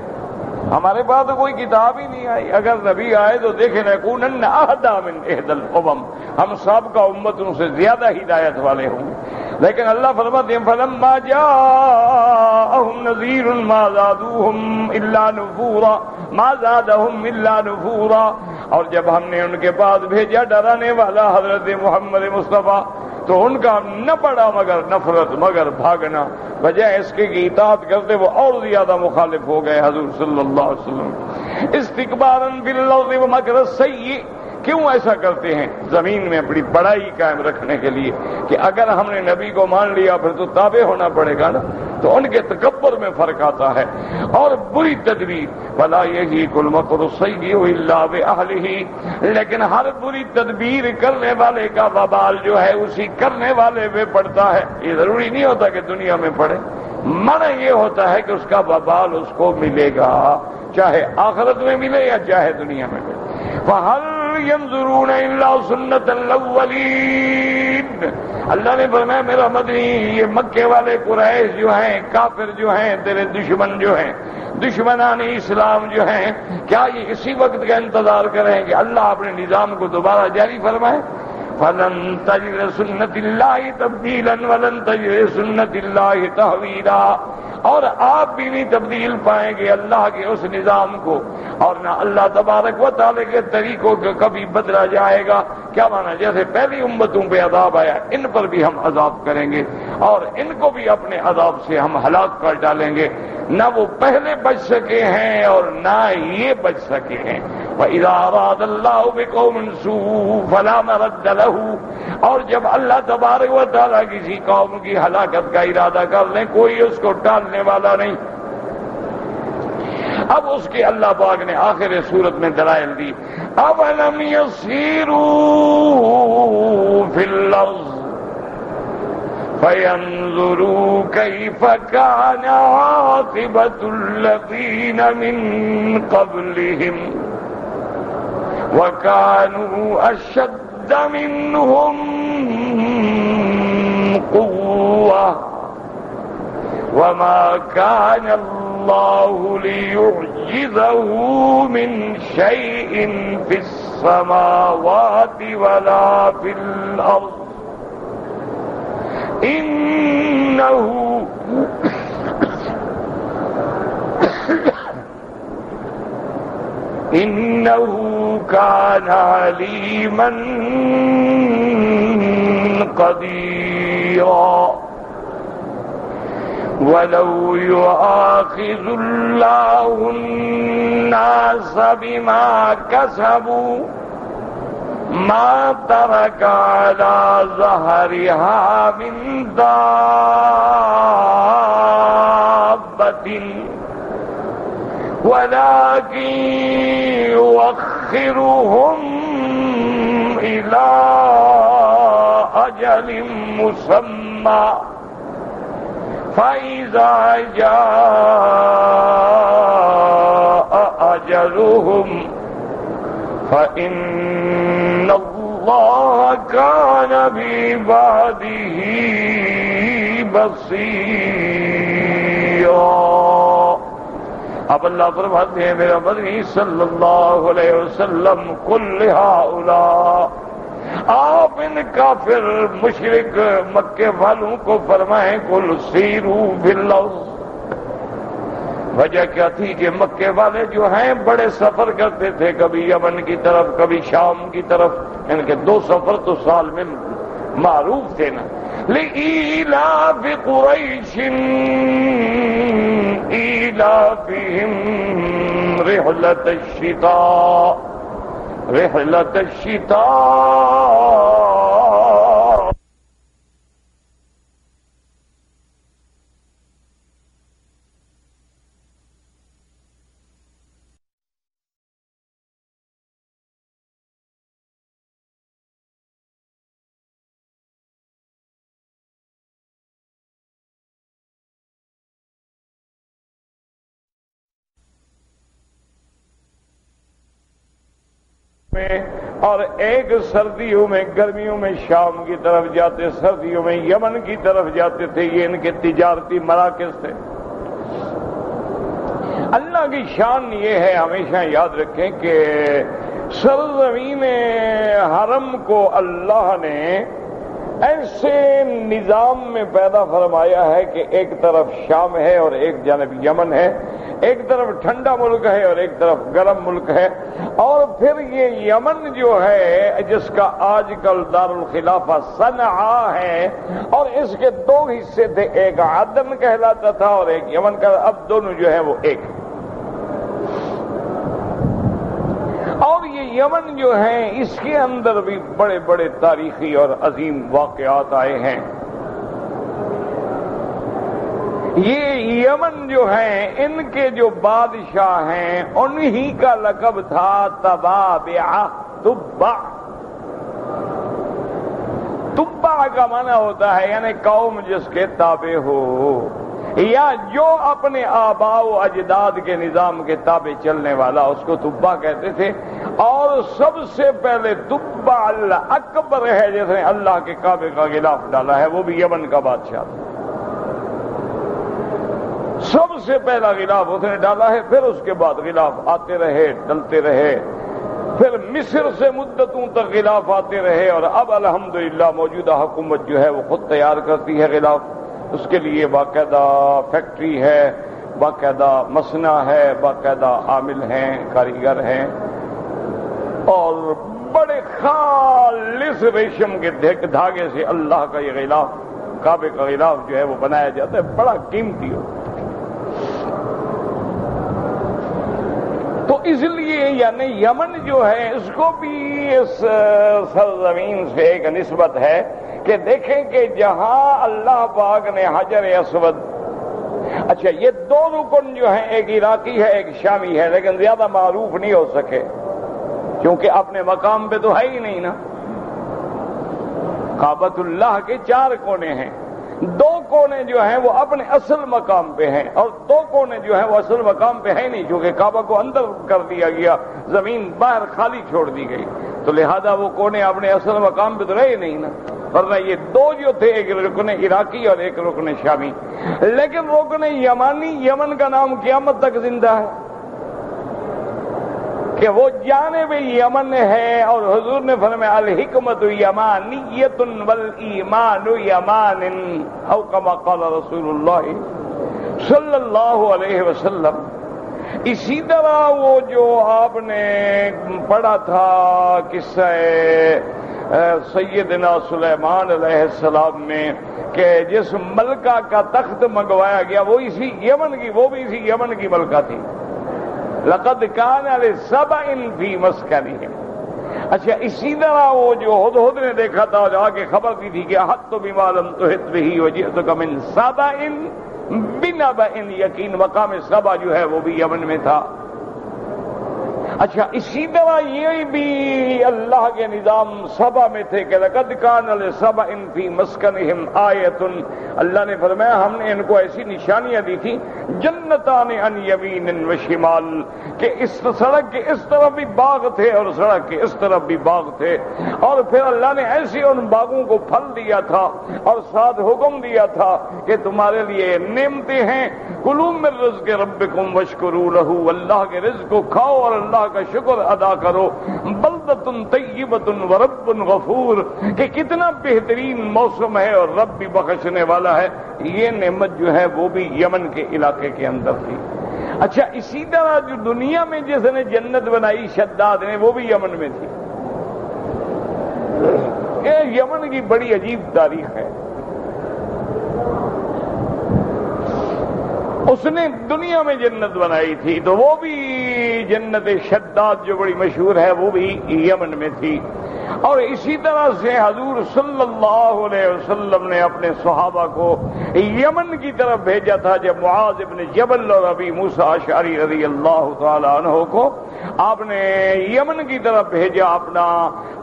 S1: ہمارے پاس تو کوئی کتاب ہی نہیں آئی، اگر نبی آئے تو دیکھیں لَيَكُونَنَّ أَهْدَىٰ مِنْ إِحْدَى الْأُمَمِ، ہم سابقہ امتوں سے زیادہ ہدایت والے ہوں گے۔ لیکن اللہ فرماتے ہیں فَلَمَّا جَاءَهُمْ نَذِيرٌ مَا زَادُوهُمْ إِلَّا نُفُورًا، مَا زَادَهُمْ إِلَّا نُفُورًا، اور جب ہم نے ان کے پاس بھیجا ڈرانے والا حضرت محمد مصطفیٰ تو ان کا نہ پڑا مگر نفرت، مگر بھاگنا، بجائے اس کے کی اطاعت کرتے وہ اور زیادہ مخالف ہو گئے حضور صلی اللہ علیہ وسلم۔ استکباراً بالارض ومکر السیئ، کیوں ایسا کرتے ہیں؟ زمین میں اپنی بڑائی قائم رکھنے کے لیے کہ اگر ہم نے نبی کو مان لیا پھر تو تابع ہونا پڑے گا نا، تو ان کے تکبر میں فرق آتا ہے۔ اور بری تدبیر وَلَا يَحِيقُ الْمَكْرُ السَّيِّئُ إِلَّا بِأَهْلِهِ، لیکن ہر بری تدبیر کرنے والے کا وبال جو ہے اسی کرنے والے پہ پڑتا ہے۔ یہ ضروری نہیں ہوتا کہ دنیا میں پڑے، منع یہ ہوتا ہے کہ اس کا وبال اس کو ملے گا، چاہے آخرت میں ملے یا چاہے دنیا میں ملے۔ فَهَلْ يَنظُرُونَ إِلَّا سُنَّةَ الْأَوَّلِينَ، اللہ نے فرمایا میرا مدنی یہ مکے والے قریش جو ہیں، کافر جو ہیں، تیرے دشمن جو ہیں، دشمنان اسلام جو ہیں، کیا یہ اسی وقت کا انتظار کریں کہ اللہ اپنے نظام کو دوبارہ جاری فرمائے؟ فَلَن تَجِدَ سُنَّةَ اللَّهِ تَبْدِيلًا وَلَن تَجِدَ سُنَّةَ اللَّهِ تَحْوِيلًا، اور آپ بھی نہیں تبدیل پائیں گے اللہ کے اس نظام کو، اور نہ اللہ تبارک و تعالی کے طریقوں کو کبھی بدلا جائے گا۔ کیا مانا؟ جیسے پہلی امتوں پہ عذاب آیا ان پر بھی ہم عذاب کریں گے اور ان کو بھی اپنے عذاب سے ہم ہلاک کر ڈالیں گے، نہ وہ پہلے بچ سکے ہیں اور نہ یہ بچ سکے ہیں۔ وَإِذَا أَرَادَ اللَّهُ بِقَوْمٍ سُوءًا فَلَا مَرَدَّ لَهُ، اور جب اللہ تبارک و تعالیٰ کسی قوم کی ہلاکت کا ارادہ کر لیں کوئی اس کو ٹالنے والا نہیں۔ اب اس کے اللہ پاک نے آخر صورت میں دلائل دی۔ أَوَلَمْ يَسِيرُوا فِي الْأَرْضِ فَيَنْظُرُوا كَيْفَ كَانَ عَاقِبَةُ الَّذِينَ مِنْ قَبْلِهِمْ وَكَانُوا أَشَدَّ مِنْهُمْ قُوَّةً وَمَا كَانَ اللَّهُ لِيُعْجِزَهُ مِنْ شَيْءٍ فِي السَّمَاوَاتِ وَلَا فِي الْأَرْضِ إِنَّهُ إنه كان عليما قديرا ولو يؤاخذ الله الناس بما كسبوا ما ترك على ظهرها من دابة ولكن يؤخرهم إلى أجل مسمى فإذا جاء أجلهم فإن الله كان بعباده بصيرا. اب اللہ فرماتے ہیں میرا نبی صلی اللہ علیہ وسلم قل هؤلاء، آپ ان کافر مشرک مکے والوں کو فرمائیں قل سیروا فی الارض. وجہ کیا تھی کہ مکے والے جو ہیں بڑے سفر کرتے تھے، کبھی یمن کی طرف کبھی شام کی طرف، ان کے 2 سفر تو سال میں معروف تھے نا. لإيلاف قريش إيلافهم رحلة الشتاء اور ایک سردیوں میں گرمیوں میں شام کی طرف جاتے، سردیوں میں یمن کی طرف جاتے تھے. یہ ان کے تجارتی مراکز تھے. اللہ کی شان یہ ہے، ہمیشہ یاد رکھیں کہ سرزمین حرم کو اللہ نے ایسے نظام میں پیدا فرمایا ہے کہ ایک طرف شام ہے اور ایک جانب یمن ہے، ایک طرف ٹھنڈا ملک ہے اور ایک طرف گرم ملک ہے. اور پھر یہ یمن جو ہے جس کا آج کل دارالخلافہ صنعاء ہے، اور اس کے 2 حصے تھے، ایک عدن کہلاتا تھا اور ایک یمن کا، اب دونوں جو ہے وہ ایک. اور یہ یمن جو ہے اس کے اندر بھی بڑے بڑے تاریخی اور عظیم واقعات آئے ہیں. یہ یمن جو ہیں ان کے جو بادشاہ ہیں انہی کا لقب تھا تبابع. تبع کا معنی ہوتا ہے یعنی قوم جس کے تابع ہو، یا جو اپنے آباء و اجداد کے نظام کے تابع چلنے والا، اس کو تبع کہتے تھے. اور سب سے پہلے تبع الاکبر ہے جس نے اللہ کے کعبے کا غلاف ڈالا ہے، وہ بھی یمن کا بادشاہ تھا. سب سے پہلا غلاف اس نے ڈالا ہے، پھر اس کے بعد غلاف آتے رہے ڈلتے رہے، پھر مصر سے مدتوں تک غلاف آتے رہے، اور اب الحمدللہ موجودہ حکومت جو ہے وہ خود تیار کرتی ہے غلاف. اس کے لیے باقاعدہ فیکٹری ہے، باقاعدہ مصنع ہے، باقاعدہ عامل ہیں، کاریگر ہیں، اور بڑے خالص ریشم کے دھاگے سے اللہ کا یہ غلاف، کعبے کا غلاف جو ہے وہ بنایا جاتا ہے، بڑا قیمتی ہو. تو اس لیے یعنی یمن جو ہے اس کو بھی اس سرزمین سے ایک نسبت ہے کہ دیکھیں کہ جہاں اللہ پاک نے حجر اسود، اچھا یہ 2 رکن جو ہیں ایک عراقی ہے ایک شامی ہے، لیکن زیادہ معروف نہیں ہو سکے کیونکہ اپنے مقام پہ تو ہے ہی نہیں نا. کعبۃ اللہ کے 4 کونے ہیں، 2 کونے جو ہیں وہ اپنے اصل مقام پہ ہیں اور 2 کونے جو ہیں وہ اصل مقام پہ ہیں نہیں، کیونکہ کعبہ کو اندر کر دیا گیا، زمین باہر خالی چھوڑ دی گئی، تو لہذا وہ کونے اپنے اصل مقام پہ تو رہے نہیں نا. ورنہ یہ 2 جو تھے، ایک رکن عراقی اور ایک رکن شامی. لیکن رکن یمانی، یمن کا نام قیامت تک زندہ ہے کہ وہ جانب یمن ہے. اور حضور نے فرمایا الحکمت یمانیۃ والایمان یمان، او کما قال رسول اللہ صلی اللہ علیہ وسلم. اسی طرح وہ جو آپ نے پڑھا تھا قصہ سیدنا سلیمان علیہ السلام میں کہ جس ملکہ کا تخت منگوایا گیا وہ اسی یمن کی، وہ بھی اسی یمن کی ملکہ تھی. لقد کان لسبع فی مسکنہم. اچھا اسی طرح وہ جو ہدہد نے دیکھا تھا جا کے خبر دی تھی کہ احط بما لم تحط به وجئتک من سبع بنبأ یقین، مقام سبع جو ہے وہ بھی یمن میں تھا. اچھا اسی طرح یہ بھی اللہ کے نظام سبع میں تھے کہ لقد کان لسبع فی مسکنہم آیۃ. اللہ نے فرمایا ہم نے ان کو ایسی نشانیاں دی تھی، جنتان عن یمین و شمال، کہ اس سڑک کے اس طرف بھی باغ تھے اور سڑک کے اس طرف بھی باغ تھے. اور پھر اللہ نے ایسے ان باغوں کو پھل دیا تھا اور ساتھ حکم دیا تھا کہ تمہارے لیے نعمتیں ہیں، کلوا من رزق ربکم واشکروا لہ، اللہ کے رزق کو کھاؤ اور اللہ کا شکر ادا کرو. بلدۃ طیبۃ ورب غفور، کہ کتنا بہترین موسم ہے اور رب بھی بخشنے والا ہے. یہ نعمت جو ہے وہ بھی یمن کے علاقے کے اندر تھی. اچھا اسی طرح جو دنیا میں جس نے جنت بنائی شداد نے، وہ بھی یمن میں تھی. یہ یمن کی بڑی عجیب تاریخ ہے. اس نے دنیا میں جنت بنائی تھی تو وہ بھی جنت شداد جو بڑی مشہور ہے وہ بھی یمن میں تھی. اور اسی طرح سے حضور صلی اللہ علیہ وسلم نے اپنے صحابہ کو یمن کی طرف بھیجا تھا جب معاذ ابن جبل اور ابی موسیٰ اشعری رضی اللہ تعالی عنہ کو آپ نے یمن کی طرف بھیجا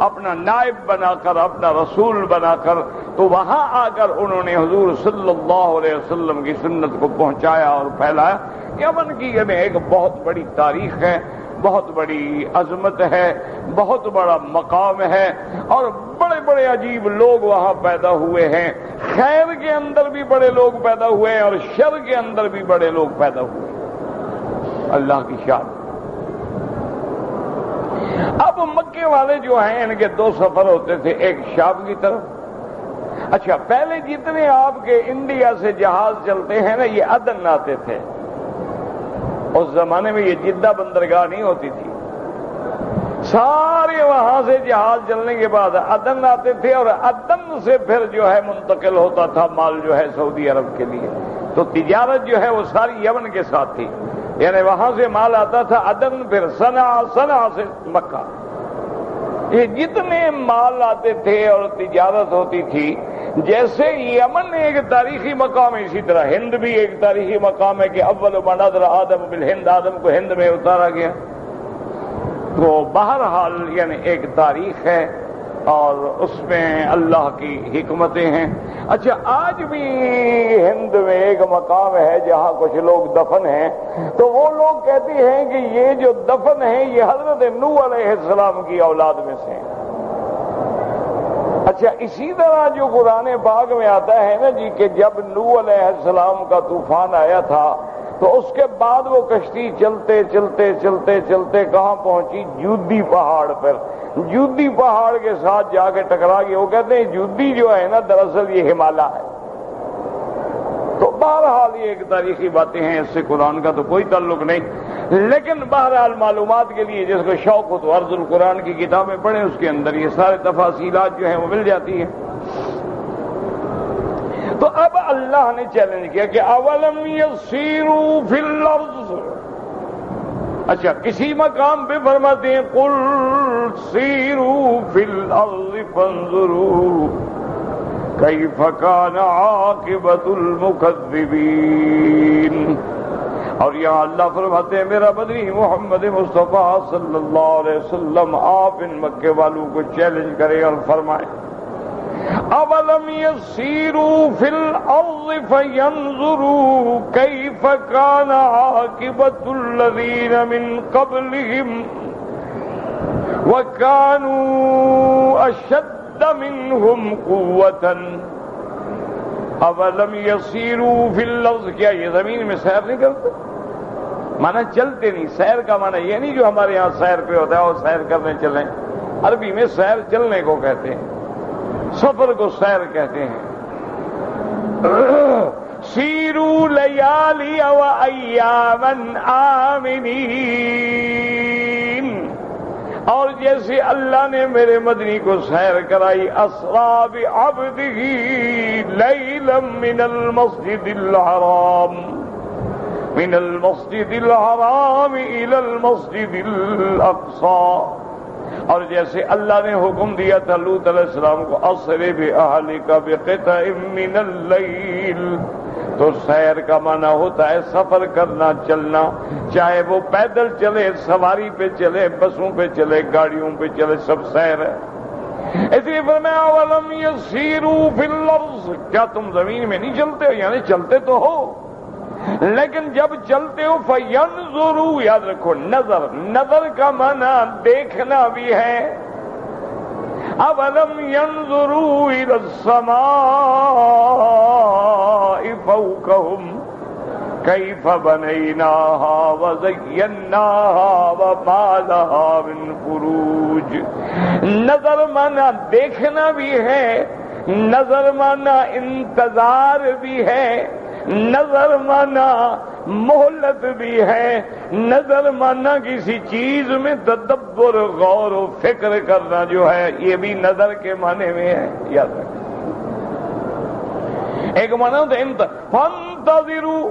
S1: اپنا نائب بنا کر، اپنا رسول بنا کر. تو وہاں آ کر انہوں نے حضور صلی اللہ علیہ وسلم کی سنت کو پہنچایا اور پھیلایا. یمن کی یہ ایک بہت بڑی تاریخ ہے، بہت بڑی عظمت ہے، بہت بڑا مقام ہے اور بڑے بڑے عجیب لوگ وہاں پیدا ہوئے ہیں. خیر کے اندر بھی بڑے لوگ پیدا ہوئے ہیں اور شر کے اندر بھی بڑے لوگ پیدا ہوئے ہیں. اللہ کی شان. اب مکے والے جو ہیں ان کے دو سفر ہوتے تھے، ایک شام کی طرف. اچھا پہلے جتنے آپ کے انڈیا سے جہاز چلتے ہیں نا یہ عدن آتے تھے. اس زمانے میں یہ جدہ بندرگاہ نہیں ہوتی تھی، سارے وہاں سے جہاز چلنے کے بعد عدن آتے تھے اور عدن سے پھر جو ہے منتقل ہوتا تھا مال جو ہے سعودی عرب کے لیے. تو تجارت جو ہے وہ ساری یمن کے ساتھ تھی، یعنی وہاں سے مال آتا تھا عدن، پھر صنعا سے مکہ. یہ جتنے مال آتے تھے اور تجارت ہوتی تھی، جیسے یمن ایک تاریخی مقام ہے اسی طرح ہند بھی ایک تاریخی مقام ہے کہ اول ما نظر آدم بالہند، آدم کو ہند میں اتارا گیا. تو بہرحال یعنی ایک تاریخ ہے اور اس میں اللہ کی حکمتیں ہیں. اچھا آج بھی ہند میں ایک مقام ہے جہاں کچھ لوگ دفن ہیں، تو وہ لوگ کہتے ہیں کہ یہ جو دفن ہیں یہ حضرت نوح علیہ السلام کی اولاد میں سے ہیں. اچھا اسی طرح جو قرآن پاک میں آتا ہے نا جی کہ جب نوح علیہ السلام کا طوفان آیا تھا تو اس کے بعد وہ کشتی چلتے چلتے چلتے چلتے کہاں پہنچی؟ جودی پہاڑ پر. جودی پہاڑ کے ساتھ جا کے ٹکرا گئی. وہ کہتے ہیں جودی جو ہے نا دراصل یہ ہمالیہ ہے. تو بہرحال یہ ایک تاریخی باتیں ہیں، اس سے قرآن کا تو کوئی تعلق نہیں، لیکن بہرحال معلومات کے لیے جس کو شوق ہو تو عرض القرآن کی کتابیں پڑھیں، اس کے اندر یہ سارے تفاصیلات جو ہیں وہ مل جاتی ہیں. تو اب اللہ نے چیلنج کیا کہ اولم یسیروا فی الارض. اچھا کسی مقام پہ فرماتے ہیں قل سیروا فی الارض فانظروا کیف کان عاقبۃ المکذبین. اور یہاں اللہ فرماتے ہیں میرا بدری محمد مصطفیٰ صلی اللہ علیہ وسلم آپ ان مکے والوں کو چیلنج کریں اور فرمائیں اولم یسیروا فی الارض فینظروا کیف کان عاقبۃ الذین من قبلہم وکانوا اشد منہم قوۃ. اولم یسیروا فی الارض، کیا یہ زمین میں سیر نہیں کرتے؟ مانا چلتے نہیں. سیر کا مانا یہ نہیں جو ہمارے یہاں سیر پہ ہوتا ہے اور سیر کرنے چلیں. عربی میں سیر چلنے کو کہتے ہیں، سفر کو سیر کہتے ہیں. سیروا لیالی و ایاما آمنین، اور جیسے اللہ نے میرے مدنی کو سیر کرائی اسرا بعبدہ لیلا من المسجد الحرام الى المسجد الاقصى، اور جیسے اللہ نے حکم دیا تھا لوط علیہ السلام کو اسر باہلک بقطع من اللیل، تو سیر کا معنی ہوتا ہے سفر کرنا، چلنا، چاہے وہ پیدل چلے، سواری پہ چلے، بسوں پہ چلے، گاڑیوں پہ چلے، سب سیر ہے۔ اس لیے فرمایا وَلَمْ يَسِيرُوا فِي الْأَرْضِ، کیا تم زمین میں نہیں چلتے ہو؟ یعنی چلتے تو ہو، لیکن جب چلتے ہو فَيَنْظُرُوا، یاد رکھو نظر، نظر کا معنی دیکھنا بھی ہے۔ أَوَلَمْ يَنْظُرُوا إِلَى السَّمَاءِ فَوْقَهُمْ كَيْفَ بَنَيْنَاهَا وَزَيَّنَّاهَا وَمَا لَهَا مِنْ فُرُوجٍ۔ نظر مانا دیکھنا بھی ہے، نظر مانا انتظار بھی ہے، نظر مانا مہلت بھی ہے، نظر مانا کسی چیز میں تدبر، غور و فکر کرنا جو ہے، یہ بھی نظر کے معنی میں ہے، یاد رکھیں۔ ایک معنی ہوتا ہے فانتظروا،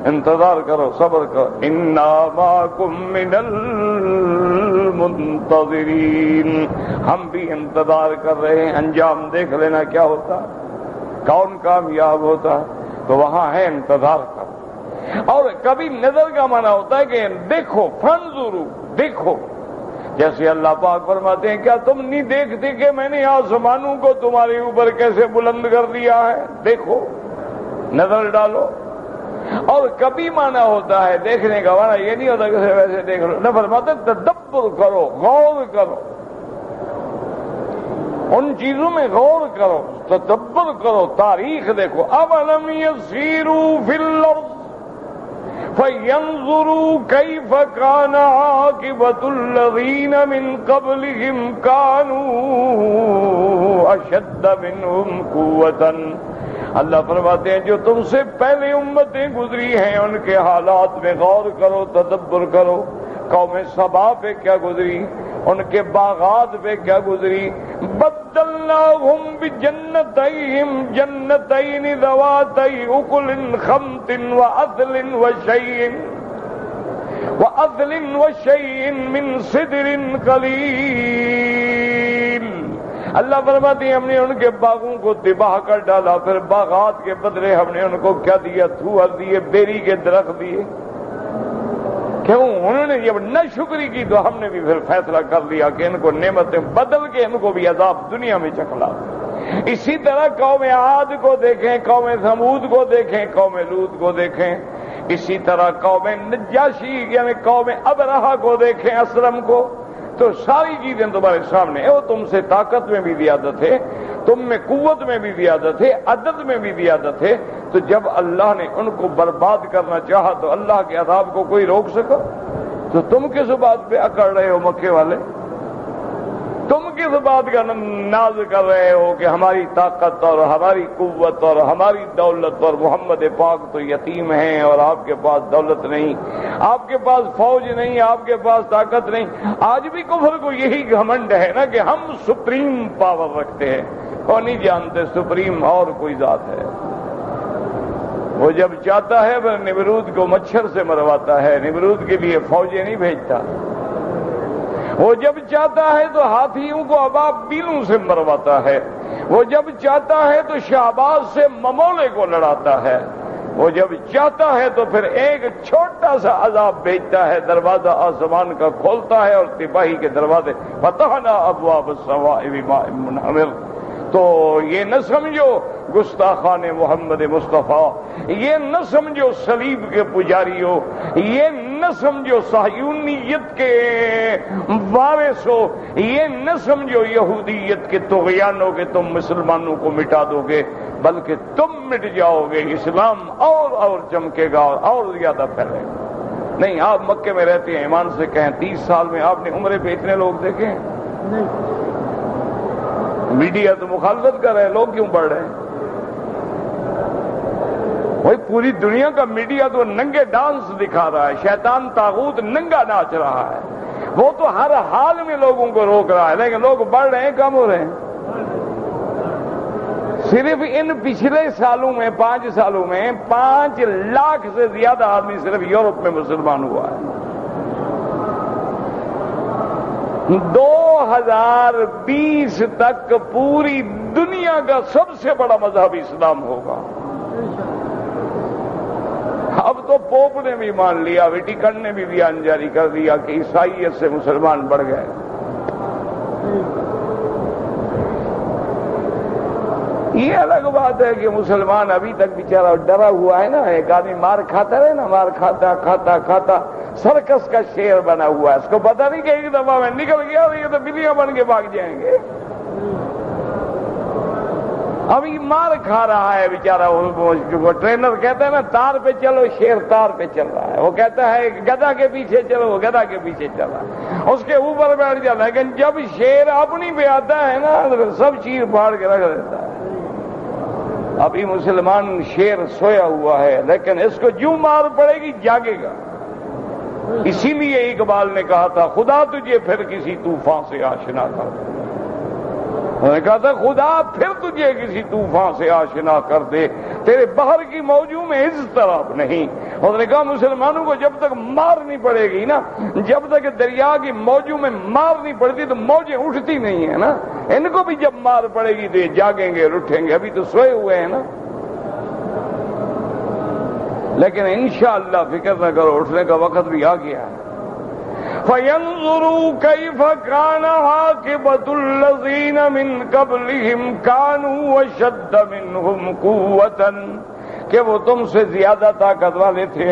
S1: انتظار کرو، صبر کرو، انا معکم من المنتظرین، ہم بھی انتظار کر رہے ہیں، انجام دیکھ لینا کیا ہوتا، کون کامیاب ہوتا، تو وہاں ہے انتظار کرو۔ اور کبھی نظر کا معنی ہوتا ہے کہ دیکھو، فانظروا، دیکھو، جیسے اللہ پاک فرماتے ہیں کیا تم نہیں دیکھتے کہ میں نے آسمانوں کو تمہارے اوپر کیسے بلند کر دیا ہے، دیکھو، نظر ڈالو۔ اور کبھی معنی ہوتا ہے دیکھنے کا معنی یہ نہیں ہوتا کہ ویسے دیکھ لو، نہ فرماتے تدبر کرو، غور کرو، ان چیزوں میں غور کرو، تدبر کرو، تاریخ دیکھو۔ اولم یسیروا فی الارض فینظروا کیف کان عاقبۃ الذین من قبلہم کانوا اشد منہم قوۃ، اللہ فرماتے ہیں جو تم سے پہلے امتیں گزری ہیں ان کے حالات میں غور کرو، تدبر کرو۔ قوم سبا پہ کیا گزری، ان کے باغات پہ کیا گزری، بدلناہم بجنتیہم جنتین ذواتی اکل خمط وعدل وشیء من صدر قلیل، اللہ فرماتے ہیں ہم نے ان کے باغوں کو تباہ کر ڈالا، پھر باغات کے بدلے ہم نے ان کو کیا دیا، تھوہر دیے، بیری کے درخت دیے۔ کیوں؟ انہوں نے جب ناشکری کی تو ہم نے بھی پھر فیصلہ کر لیا کہ ان کو نعمتیں بدل کے ان کو بھی عذاب دنیا میں چکھلا۔ اسی طرح قوم عاد کو دیکھیں، قوم ثمود کو دیکھیں، قوم لوط کو دیکھیں، اسی طرح قوم نجاشی یعنی قوم ابرہہ کو دیکھیں، اسلم کو، تو ساری چیزیں تمہارے سامنے ہیں۔ وہ تم سے طاقت میں بھی زیادہ تھے، تم میں قوت میں بھی زیادہ تھے، عدد میں بھی زیادہ تھے، تو جب اللہ نے ان کو برباد کرنا چاہا تو اللہ کے عذاب کو کوئی روک سکا؟ تو تم کس بات پہ اکڑ رہے ہو مکے والے؟ تم کس بات کا ناز کر رہے ہو کہ ہماری طاقت اور ہماری قوت اور ہماری دولت اور محمد پاک تو یتیم ہیں اور آپ کے پاس دولت نہیں، آپ کے پاس فوج نہیں، آپ کے پاس طاقت نہیں؟ آج بھی کفر کو یہی گھمنڈ ہے نا کہ ہم سپریم پاور رکھتے ہیں، اور نہیں جانتے سپریم اور کوئی ذات ہے۔ وہ جب چاہتا ہے وہ نمرود کو مچھر سے مرواتا ہے، نمرود کے لیے فوجیں نہیں بھیجتا۔ وہ جب چاہتا ہے تو ہاتھیوں کو ابابیلوں سے مرواتا ہے، وہ جب چاہتا ہے تو شہباز سے ممولے کو لڑاتا ہے، وہ جب چاہتا ہے تو پھر ایک چھوٹا سا عذاب بھیجتا ہے، دروازہ آسمان کا کھولتا ہے اور تباہی کے دروازے فتحنا ابواب السماء بماء منہمر۔ تو یہ نہ سمجھو گستاخان محمد مصطفیٰ، یہ نہ سمجھو صلیب کے پجاری ہو، یہ نہ سمجھو صہیونیت کے وارث ہو، یہ نہ سمجھو یہودیت کے طغیانوں کے تم مسلمانوں کو مٹا دو گے، بلکہ تم مٹ جاؤ گے، اسلام اور چمکے گا اور زیادہ پھیلے گا۔ نہیں، آپ مکے میں رہتے ہیں، ایمان سے کہیں 30 سال میں آپ نے عمرے پہ اتنے لوگ دیکھے ہیں؟ نہیں۔ میڈیا تو مخالفت کر رہے ہیں، لوگ کیوں بڑھ رہے ہیں؟ وہی پوری دنیا کا میڈیا تو ننگے ڈانس دکھا رہا ہے، شیطان طاغوت ننگا ناچ رہا ہے، وہ تو ہر حال میں لوگوں کو روک رہا ہے، لیکن لوگ بڑھ رہے ہیں کم ہو رہے ہیں۔ صرف ان پچھلے سالوں میں 5 سالوں میں 5 لاکھ سے زیادہ آدمی صرف یورپ میں مسلمان ہوا ہے۔ 2020 تک پوری دنیا کا سب سے بڑا مذہب اسلام ہوگا۔ اب تو پوپ نے بھی مان لیا، ویٹیکن نے بھی بیان جاری کر دیا کہ عیسائیت سے مسلمان بڑھ گئے۔ یہ الگ بات ہے کہ مسلمان ابھی تک بیچارہ ڈرا ہوا ہے نا، ایک آدمی مار کھاتا رہے نا، مار کھاتا کھاتا کھاتا سرکس کا شیر بنا ہوا ہے، اس کو پتہ نہیں کہ ایک دفعہ میں نکل گیا تو یہ تو بلیاں بن کے بھاگ جائیں گے۔ ابھی مار کھا رہا ہے بیچارہ، وہ ٹرینر کہتا ہے نا تار پہ چلو، شیر تار پہ چل رہا ہے، وہ کہتا ہے گدھا کے پیچھے چلو، وہ گدھا کے پیچھے چل رہا ہے، اس کے اوپر بیٹھ جاتا ہے، لیکن جب شیر اپنی پہ آتا ہے نا تو سب چیز پھاڑ کے رکھ دیتا ہے۔ ابھی مسلمان شیر سویا ہوا ہے، لیکن اس کو جو مار پڑے گی جاگے گا۔ اسی لیے اقبال نے کہا تھا خدا تجھے پھر کسی طوفان سے آشنا کر دے، انہوں نے کہا تھا خدا پھر تجھے کسی طوفان سے آشنا کر دے، تیرے بحر کی موجوں میں اضطراب نہیں۔ انہوں نے کہا مسلمانوں کو جب تک مار نہیں پڑے گی نا، جب تک دریا کی موجوں میں مار نہیں پڑتی تو موجیں اٹھتی نہیں ہیں نا، ان کو بھی جب مار پڑے گی تو یہ جاگیں گے، اٹھیں گے، ابھی تو سوئے ہوئے ہیں نا۔ لیکن انشاءاللہ فکر نہ کرو، اٹھنے کا وقت بھی آ گیا ہے۔ فَيَنْظُرُوا كَيْفَ كَانَ عَاقِبَةُ الَّذِينَ مِنْ قَبْلِهِمْ كَانُوا أَشَدَّ مِنْهُمْ قُوَّةً، کہ وہ تم سے زیادہ طاقت والے تھے۔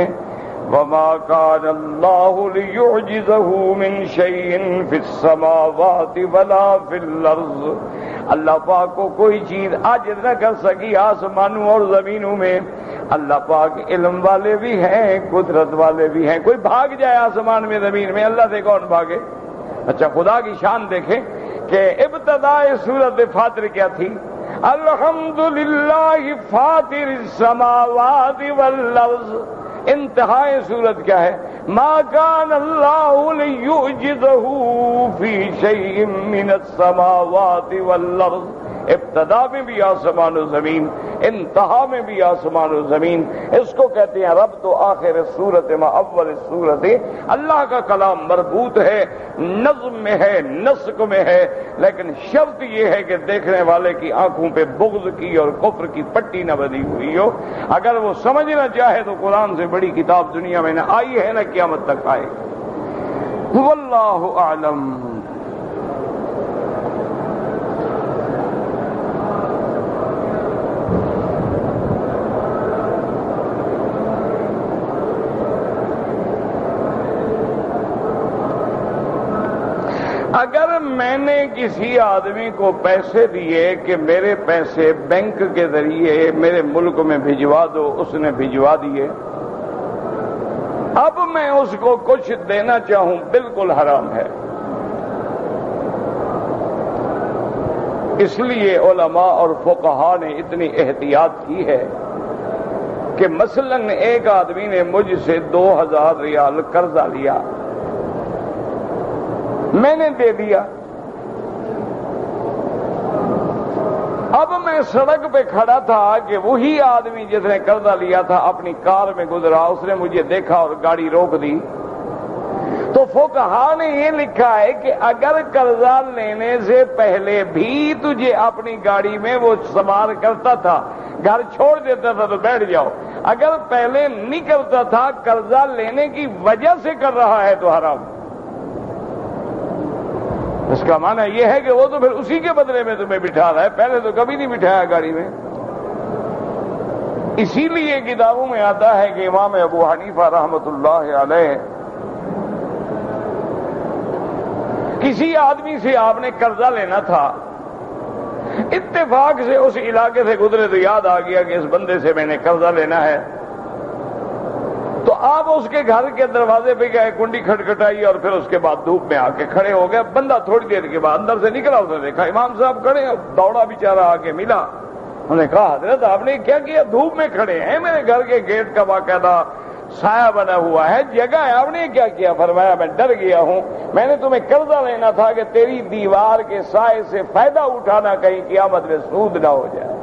S1: وَمَا كَانَ اللَّهُ لِيُعْجِزَهُ مِنْ شَيْءٍ فِي السَّمَاوَاتِ وَلَا فِي الْأَرْضِ، اللہ پاک کو کوئی چیز عاجز نہ کر سکی آسمانوں اور زمینوں میں۔ اللہ پاک علم والے بھی ہیں، قدرت والے بھی ہیں، کوئی بھاگ جائے آسمان میں زمین میں، اللہ سے کون بھاگے؟ اچھا خدا کی شان دیکھیں کہ ابتدائے سورۃ فاطر کیا تھی؟ الحمدللہ فاطر السماوات والارض۔ انتہائی سورت کیا ہے؟ ما کان اللہ لیعجزہ فی شیء من السماوات والارض، ابتدا میں بھی آسمان و زمین، انتہا میں بھی آسمان و زمین، اس کو کہتے ہیں رب تو آخر صورت میں اول صورت۔ اللہ کا کلام مربوط ہے، نظم میں ہے، نسق میں ہے، لیکن شرط یہ ہے کہ دیکھنے والے کی آنکھوں پہ بغض کی اور کفر کی پٹی نہ بندھی ہوئی ہو۔ اگر وہ سمجھنا چاہے تو قرآن سے بڑی کتاب دنیا میں نہ آئی ہے نہ قیامت تک آئے۔ واللہ اعلم۔ اگر میں نے کسی آدمی کو پیسے دیے کہ میرے پیسے بینک کے ذریعے میرے ملک میں بھجوا دو، اس نے بھجوا دیے، اب میں اس کو کچھ دینا چاہوں بالکل حرام ہے۔ اس لیے علماء اور فقہاء نے اتنی احتیاط کی ہے کہ مثلاً ایک آدمی نے مجھ سے 2000 ریال قرضہ لیا، میں نے دے دیا، اب میں سڑک پہ کھڑا تھا کہ وہی آدمی جس نے قرضہ لیا تھا اپنی کار میں گزرا، اس نے مجھے دیکھا اور گاڑی روک دی، تو فقہاء نے یہ لکھا ہے کہ اگر قرضہ لینے سے پہلے بھی تجھے اپنی گاڑی میں وہ سوار کرتا تھا، گھر چھوڑ دیتا تھا تو بیٹھ جاؤ، اگر پہلے نہیں کرتا تھا قرضہ لینے کی وجہ سے کر رہا ہے تو حرام۔ اس کا معنی یہ ہے کہ وہ تو پھر اسی کے بدلے میں تمہیں بٹھا رہا ہے، پہلے تو کبھی نہیں بٹھایا گاڑی میں۔ اسی لیے کتابوں میں آتا ہے کہ امام ابو حنیفہ رحمۃ اللہ علیہ کسی آدمی سے آپ نے قرضہ لینا تھا، اتفاق سے اس علاقے سے گزرے تو یاد آ گیا کہ اس بندے سے میں نے قرضہ لینا ہے، تو آپ اس کے گھر کے دروازے پہ گئے، کنڈی کھٹکھٹائی اور پھر اس کے بعد دھوپ میں آ کے کھڑے ہو گئے۔ بندہ تھوڑی دیر کے بعد اندر سے نکلا، اس نے دیکھا امام صاحب کھڑے ہیں، دوڑا بیچارہ آ کے ملا، انہوں نے کہا حضرت آپ نے کیا کیا؟ دھوپ میں کھڑے ہیں، میرے گھر کے گیٹ کا باقاعدہ سایہ بنا ہوا ہے، جگہ ہے، آپ نے کیا کیا؟ فرمایا میں ڈر گیا ہوں، میں نے تمہیں قرضہ لینا تھا کہ تیری دیوار کے سائے سے فائدہ اٹھانا، کہیں قیامت میں سود نہ ہو جائے۔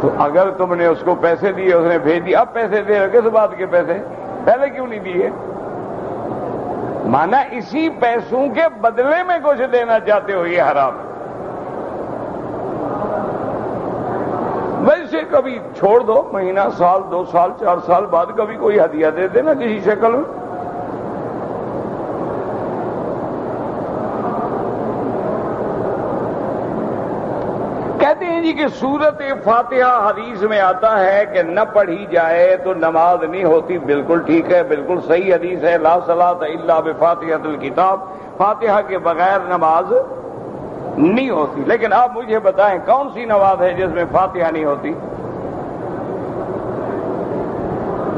S1: تو اگر تم نے اس کو پیسے دیے، اس نے بھیج دیے، اب پیسے دے رہے، کس بات کے پیسے؟ پہلے کیوں نہیں دیے؟ مانا اسی پیسوں کے بدلے میں کچھ دینا چاہتے ہو، یہ حرام ہے۔ ویسے کبھی چھوڑ دو، مہینہ، سال، 2 سال، 4 سال بعد کبھی کوئی ہدیہ دے دینا کسی شکل میں۔ کہتے ہیں جی کہ سورت فاتحہ حدیث میں آتا ہے کہ نہ پڑھی جائے تو نماز نہیں ہوتی۔ بالکل ٹھیک ہے، بالکل صحیح حدیث ہے، لا صلاۃ الا بفاتحۃ الکتاب، فاتحہ کے بغیر نماز نہیں ہوتی۔ لیکن آپ مجھے بتائیں کون سی نماز ہے جس میں فاتحہ نہیں ہوتی؟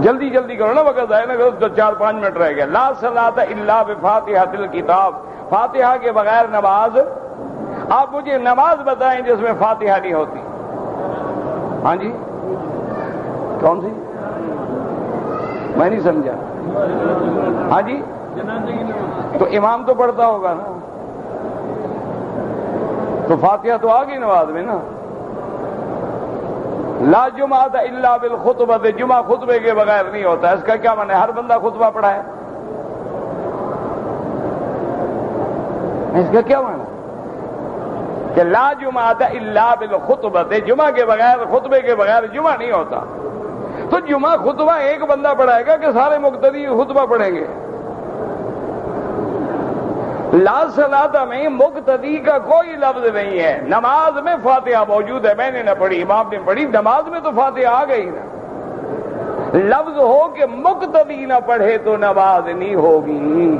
S1: جلدی جلدی کرو نا، وقت ہے نا، 4-5 منٹ رہ گیا۔ لا صلاۃ الا بفاتحۃ الکتاب، فاتحہ کے بغیر نماز۔ آپ مجھے نماز بتائیں جس میں فاتحہ نہیں ہوتی۔ ہاں جی، کون سی؟ میں نہیں سمجھا۔ ہاں جی، تو امام تو پڑھتا ہوگا نا، تو فاتحہ تو آ گئی نماز میں نا۔ لا جمعۃ الا بالخطبۃ، جمعہ خطبے کے بغیر نہیں ہوتا۔ اس کا کیا معنی ہے؟ ہر بندہ خطبہ پڑھا ہے؟ اس کا کیا معنی کہ لا جمعۃ الا بالخطبۃ، جمعہ کے بغیر، خطبے کے بغیر جمعہ نہیں ہوتا؟ تو جمعہ خطبہ ایک بندہ پڑھائے گا کہ سارے مقتدی خطبہ پڑھیں گے؟ لا صلاۃ میں مقتدی کا کوئی لفظ نہیں ہے، نماز میں فاتحہ موجود ہے، میں نے نہ پڑھی، امام نے پڑھی، نماز میں تو فاتحہ آ گئی نا۔ لفظ ہو کہ مقتدی نہ پڑھے تو نماز نہیں ہوگی۔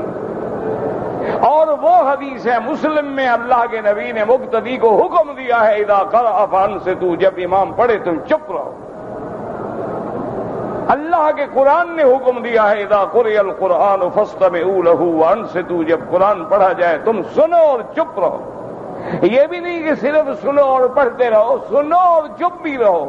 S1: اور وہ حدیث ہے مسلم میں، اللہ کے نبی نے مقتدی کو حکم دیا ہے اذا قرأ فانصتوا، جب امام پڑھے تم چپ رہو۔ اللہ کے قرآن نے حکم دیا ہے اذا قرئ القرآن فاستمعوا له وانصتوا، جب قرآن پڑھا جائے تم سنو اور چپ رہو۔ یہ بھی نہیں کہ صرف سنو اور پڑھتے رہو، سنو اور چپ بھی رہو۔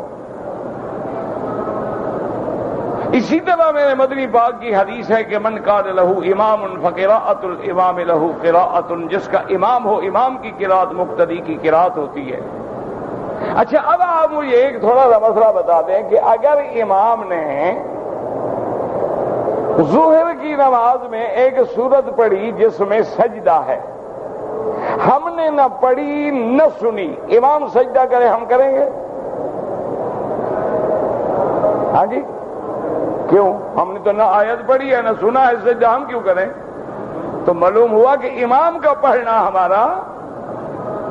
S1: اسی طرح میرے مدنی پاک کی حدیث ہے کہ من کان لہ امام فقراءۃ الامام لہ قراءۃ، جس کا امام ہو، امام کی قراءت مقتدی کی قراءت ہوتی ہے۔ اچھا، اب آپ مجھے ایک تھوڑا سا مسئلہ بتا دیں کہ اگر امام نے ظہر کی نماز میں ایک سورت پڑھی جس میں سجدہ ہے، ہم نے نہ پڑھی نہ سنی، امام سجدہ کرے ہم کریں گے؟ ہاں جی، کیوں؟ ہم نے تو نہ آیت پڑھی ہے نہ سنا ہے سجدہ، ہم کیوں کریں؟ تو معلوم ہوا کہ امام کا پڑھنا ہمارا،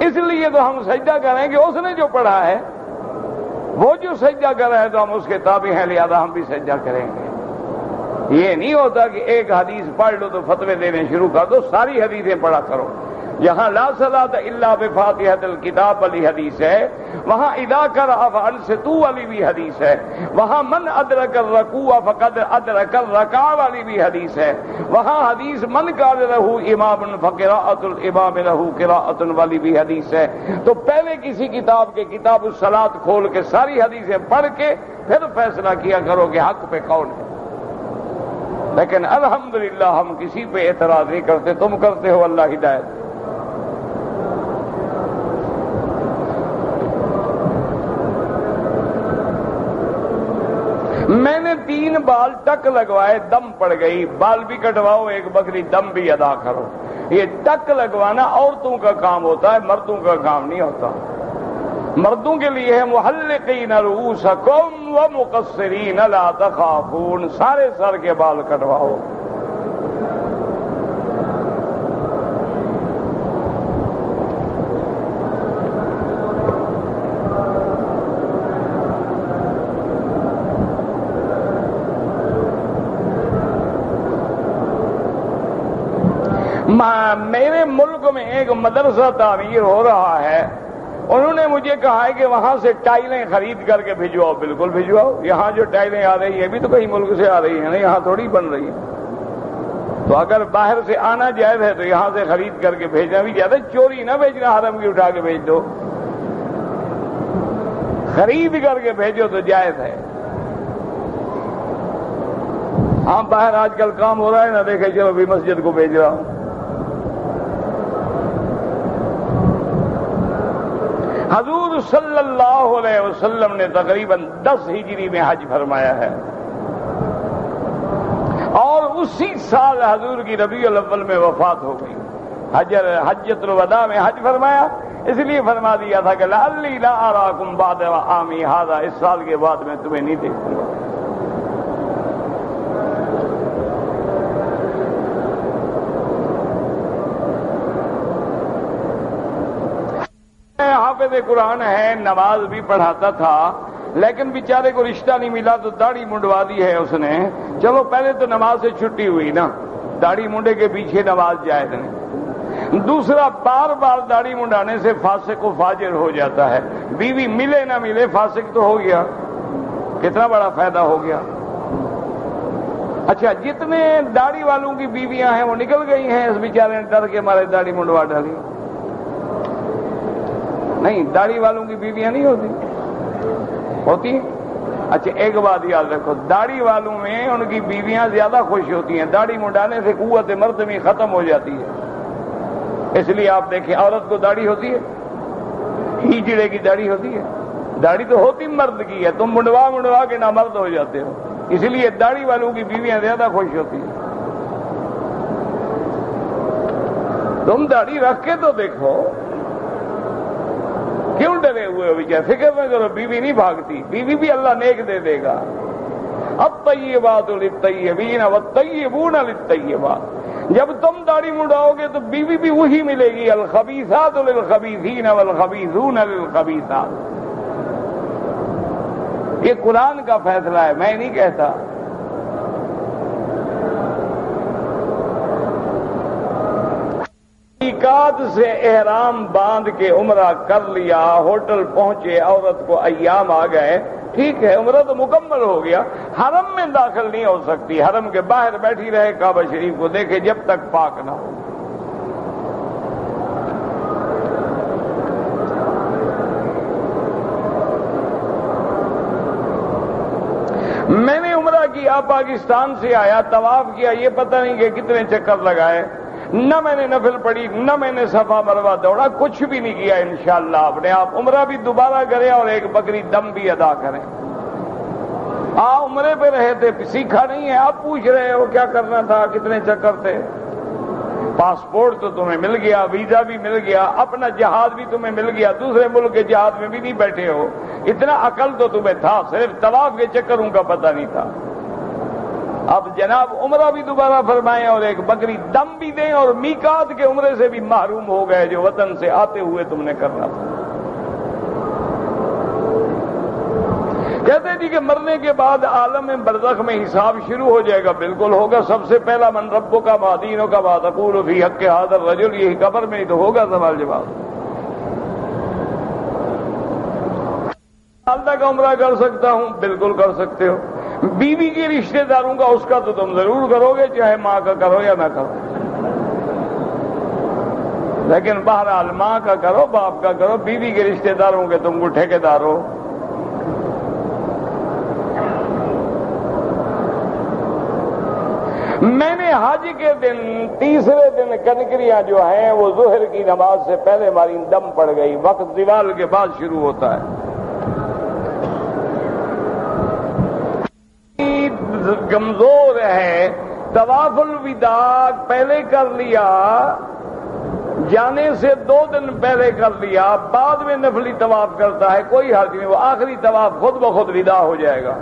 S1: اس لیے تو ہم سجدہ کریں کہ اس نے جو پڑھا ہے، وہ جو سجدہ کر رہا ہے تو ہم اس کے تابع ہیں، لہذا ہم بھی سجدہ کریں گے۔ یہ نہیں ہوتا کہ ایک حدیث پڑھ لو تو فتوے دینے شروع کر دو، ساری حدیثیں پڑھا کرو۔ یہاں لا صلاۃ الا بفاتحۃ الکتاب والی حدیث ہے، وہاں اذا قرأ فانصتوا والی بھی حدیث ہے، وہاں من ادرک الرکوع فقد ادرک الرکعہ والی بھی حدیث ہے، وہاں حدیث من کان لہ امام فقراءۃ الامام لہ قراءۃ والی بھی حدیث ہے۔ تو پہلے کسی کتاب کے کتاب الصلاۃ کھول کے ساری حدیثیں پڑھ کے پھر فیصلہ کیا کرو کہ حق پہ کون ہے۔ لیکن الحمدللہ ہم کسی پہ اعتراض نہیں کرتے، تم کرتے ہو، اللہ ہدایت۔ میں نے 3 بال ٹک لگوائے، دم پڑ گئی، بال بھی کٹواؤ، ایک بکری دم بھی ادا کرو۔ یہ ٹک لگوانا عورتوں کا کام ہوتا ہے، مردوں کا کام نہیں ہوتا۔ مردوں کے لیے ہے محلقین رؤوسکم ومقصرین لا تخافون، سارے سر کے بال کٹواؤ۔ میرے ملک میں ایک مدرسہ تعمیر ہو رہا ہے، انہوں نے مجھے کہا ہے کہ وہاں سے ٹائلیں خرید کر کے بھجواؤ۔ بالکل بھجواؤ، یہاں جو ٹائلیں آ رہی ہیں بھی تو کئی ملک سے آ رہی ہیں نا، یہاں تھوڑی بن رہی ہیں۔ تو اگر باہر سے آنا جائز ہے تو یہاں سے خرید کر کے بھیجنا بھی جائز ہے، چوری نہ بھیجنا، حرم کی اٹھا کے بھیج دو۔ خرید کر کے بھیجو تو جائز ہے. ہاں باہر آج کل کام ہو رہا ہے نا، دیکھے چلو بھی مسجد کو بھیج رہا ہوں. حضور صلی اللہ علیہ وسلم نے تقریباً 10 ہجری میں حج فرمایا ہے، اور اسی سال حضور کی ربیع الاول میں وفات ہو گئی. حجۃ الوداع میں حج فرمایا، اس لیے فرما دیا تھا کہ لعلی لا اراکم بعد عامی ھذا، اس سال کے بعد میں تمہیں نہیں دیکھوں گا. حافظ قرآن ہے، نماز بھی پڑھاتا تھا، لیکن بیچارے کو رشتہ نہیں ملا تو داڑھی منڈوا دی ہے اس نے. چلو پہلے تو نماز سے چھٹی ہوئی نا، داڑھی منڈے کے پیچھے نماز جائز نہیں. دوسرا، بار بار داڑھی منڈانے سے فاسق و فاجر ہو جاتا ہے. بیوی ملے نہ ملے فاسق تو ہو گیا، کتنا بڑا فائدہ ہو گیا. اچھا، جتنے داڑھی والوں کی بیویاں ہیں وہ نکل گئی ہیں، اس بیچارے نے ڈر کے مارے داڑھی منڈوا ڈالی. نہیں، داڑھی والوں کی بیویاں نہیں ہوتی. اچھا ایک بات یاد رکھو، داڑھی والوں میں ان کی بیویاں زیادہ خوش ہوتی ہیں. داڑھی منڈانے سے قوت مردمی ختم ہو جاتی ہے. اس لیے آپ دیکھیں، عورت کو داڑھی ہوتی ہے، ہیجڑے کی داڑھی ہوتی ہے. داڑھی تو ہوتی مرد کی ہے، تم منڈوا کے نہ مرد ہو جاتے ہو. اس لیے داڑھی والوں کی بیویاں زیادہ خوش ہوتی ہیں. تم داڑھی رکھ کے تو دیکھو، کیوں ڈرے ہوئے ہو بیچارے؟ فکر نہ کرو، بیوی نہیں بھاگتی، بیوی بھی اللہ نیک دے دے گا. الطیبات للطیبین والطیبون للطیبات. جب تم داڑھی منڈاؤ گے تو بیوی بھی وہی ملے گی. الخبیثات للخبیثین والخبیثون للخبیثات. یہ قرآن کا فیصلہ ہے، میں نہیں کہتا. میقات سے احرام باندھ کے عمرہ کر لیا، ہوٹل پہنچے، عورت کو ایام آ گئے، ٹھیک ہے، عمرہ تو مکمل ہو گیا. حرم میں داخل نہیں ہو سکتی، حرم کے باہر بیٹھی رہے، کعبہ شریف کو دیکھے جب تک پاک نہ ہو. میں نے عمرہ کیا، پاکستان سے آیا، طواف کیا، یہ پتہ نہیں کہ کتنے چکر لگائے. نہ میں نے نفل پڑھی، نہ میں نے صفا مروہ دوڑا، کچھ بھی نہیں کیا. انشاءاللہ اپنے آپ عمرہ بھی دوبارہ کریں اور ایک بکری دم بھی ادا کریں. عمرے پہ رہے تھے، سیکھا نہیں ہے، آپ پوچھ رہے ہو کیا کرنا تھا، کتنے چکر تھے. پاسپورٹ تو تمہیں مل گیا، ویزا بھی مل گیا، اپنا جہاز بھی تمہیں مل گیا، دوسرے ملک کے جہاز میں بھی نہیں بیٹھے ہو. اتنا عقل تو تمہیں تھا، صرف طواف کے چکروں کا پتہ نہیں تھا. اب جناب عمرہ بھی دوبارہ فرمائیں اور ایک بکری دم بھی دیں، اور میقات کے عمرے سے بھی محروم ہو گئے جو وطن سے آتے ہوئے تم نے کرنا تھا. کہتے جی کہ مرنے کے بعد عالم برزخ میں حساب شروع ہو جائے گا. بالکل ہوگا. سب سے پہلا من ربک ما دینک ما تقول فی حق ھذا الرجل، یہی قبر میں ہی تو ہوگا سوال جواب. سال تک عمرہ کر سکتا ہوں، بالکل کر سکتے ہو. بیوی کے رشتہ داروں کا اس کا تو تم ضرور کرو گے، چاہے ماں کا کرو یا نہ کرو. لیکن بہرحال ماں کا کرو، باپ کا کرو، بیوی کے رشتہ داروں کے تم کو ٹھیکیدار ہو. میں نے حج کے دن تیسرے دن کنکریاں جو ہیں وہ ظہر کی نماز سے پہلے ہماری دم پڑ گئی. وقت زوال کے بعد شروع ہوتا ہے. کمزور ہے، طواف الوداع پہلے کر لیا، جانے سے 2 دن پہلے کر لیا، بعد میں نفلی طواف کرتا ہے، کوئی حرج نہیں. وہ آخری طواف خود بخود وداع ہو جائے گا.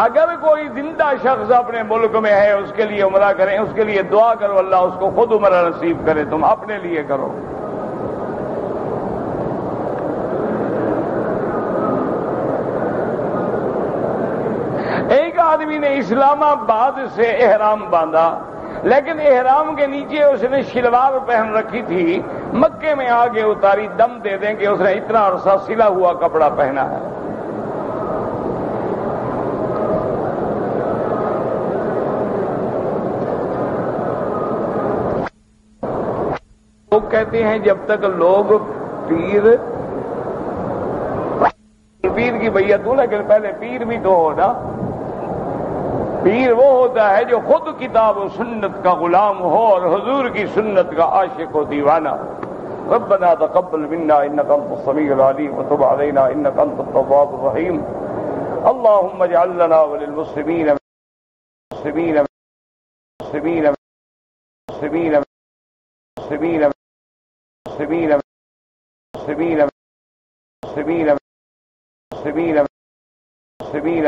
S1: اگر کوئی زندہ شخص اپنے ملک میں ہے اس کے لیے عمرہ کریں، اس کے لیے دعا کرو اللہ اس کو خود عمرہ نصیب کرے. تم اپنے لیے کرو. ایک آدمی نے اسلام آباد سے احرام باندھا، لیکن احرام کے نیچے اس نے شلوار پہن رکھی تھی. مکے میں آگے اتاری، دم دے دیں کہ اس نے اتنا عرصہ سلا ہوا کپڑا پہنا ہے. لوگ کہتے ہیں جب تک لوگ پیر کی بیعت ہو، لیکن پہلے پیر بھی تو ہو نا۔ پیر وہ ہوتا ہے جو خود کتاب و سنت کا غلام ہو اور حضور کی سنت کا عاشق و دیوانہ۔ ربنا تقبل منا انك انت السميع العليم وتب علينا انك انت التواب الرحيم اللهم اجعل لنا وللمسلمين مسلمين مسلمين مسلمين مسلمين مسلمين مسلمين مسلمين مسلمين مسلمين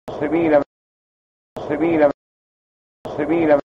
S1: مسلمين مسلمين مسلمين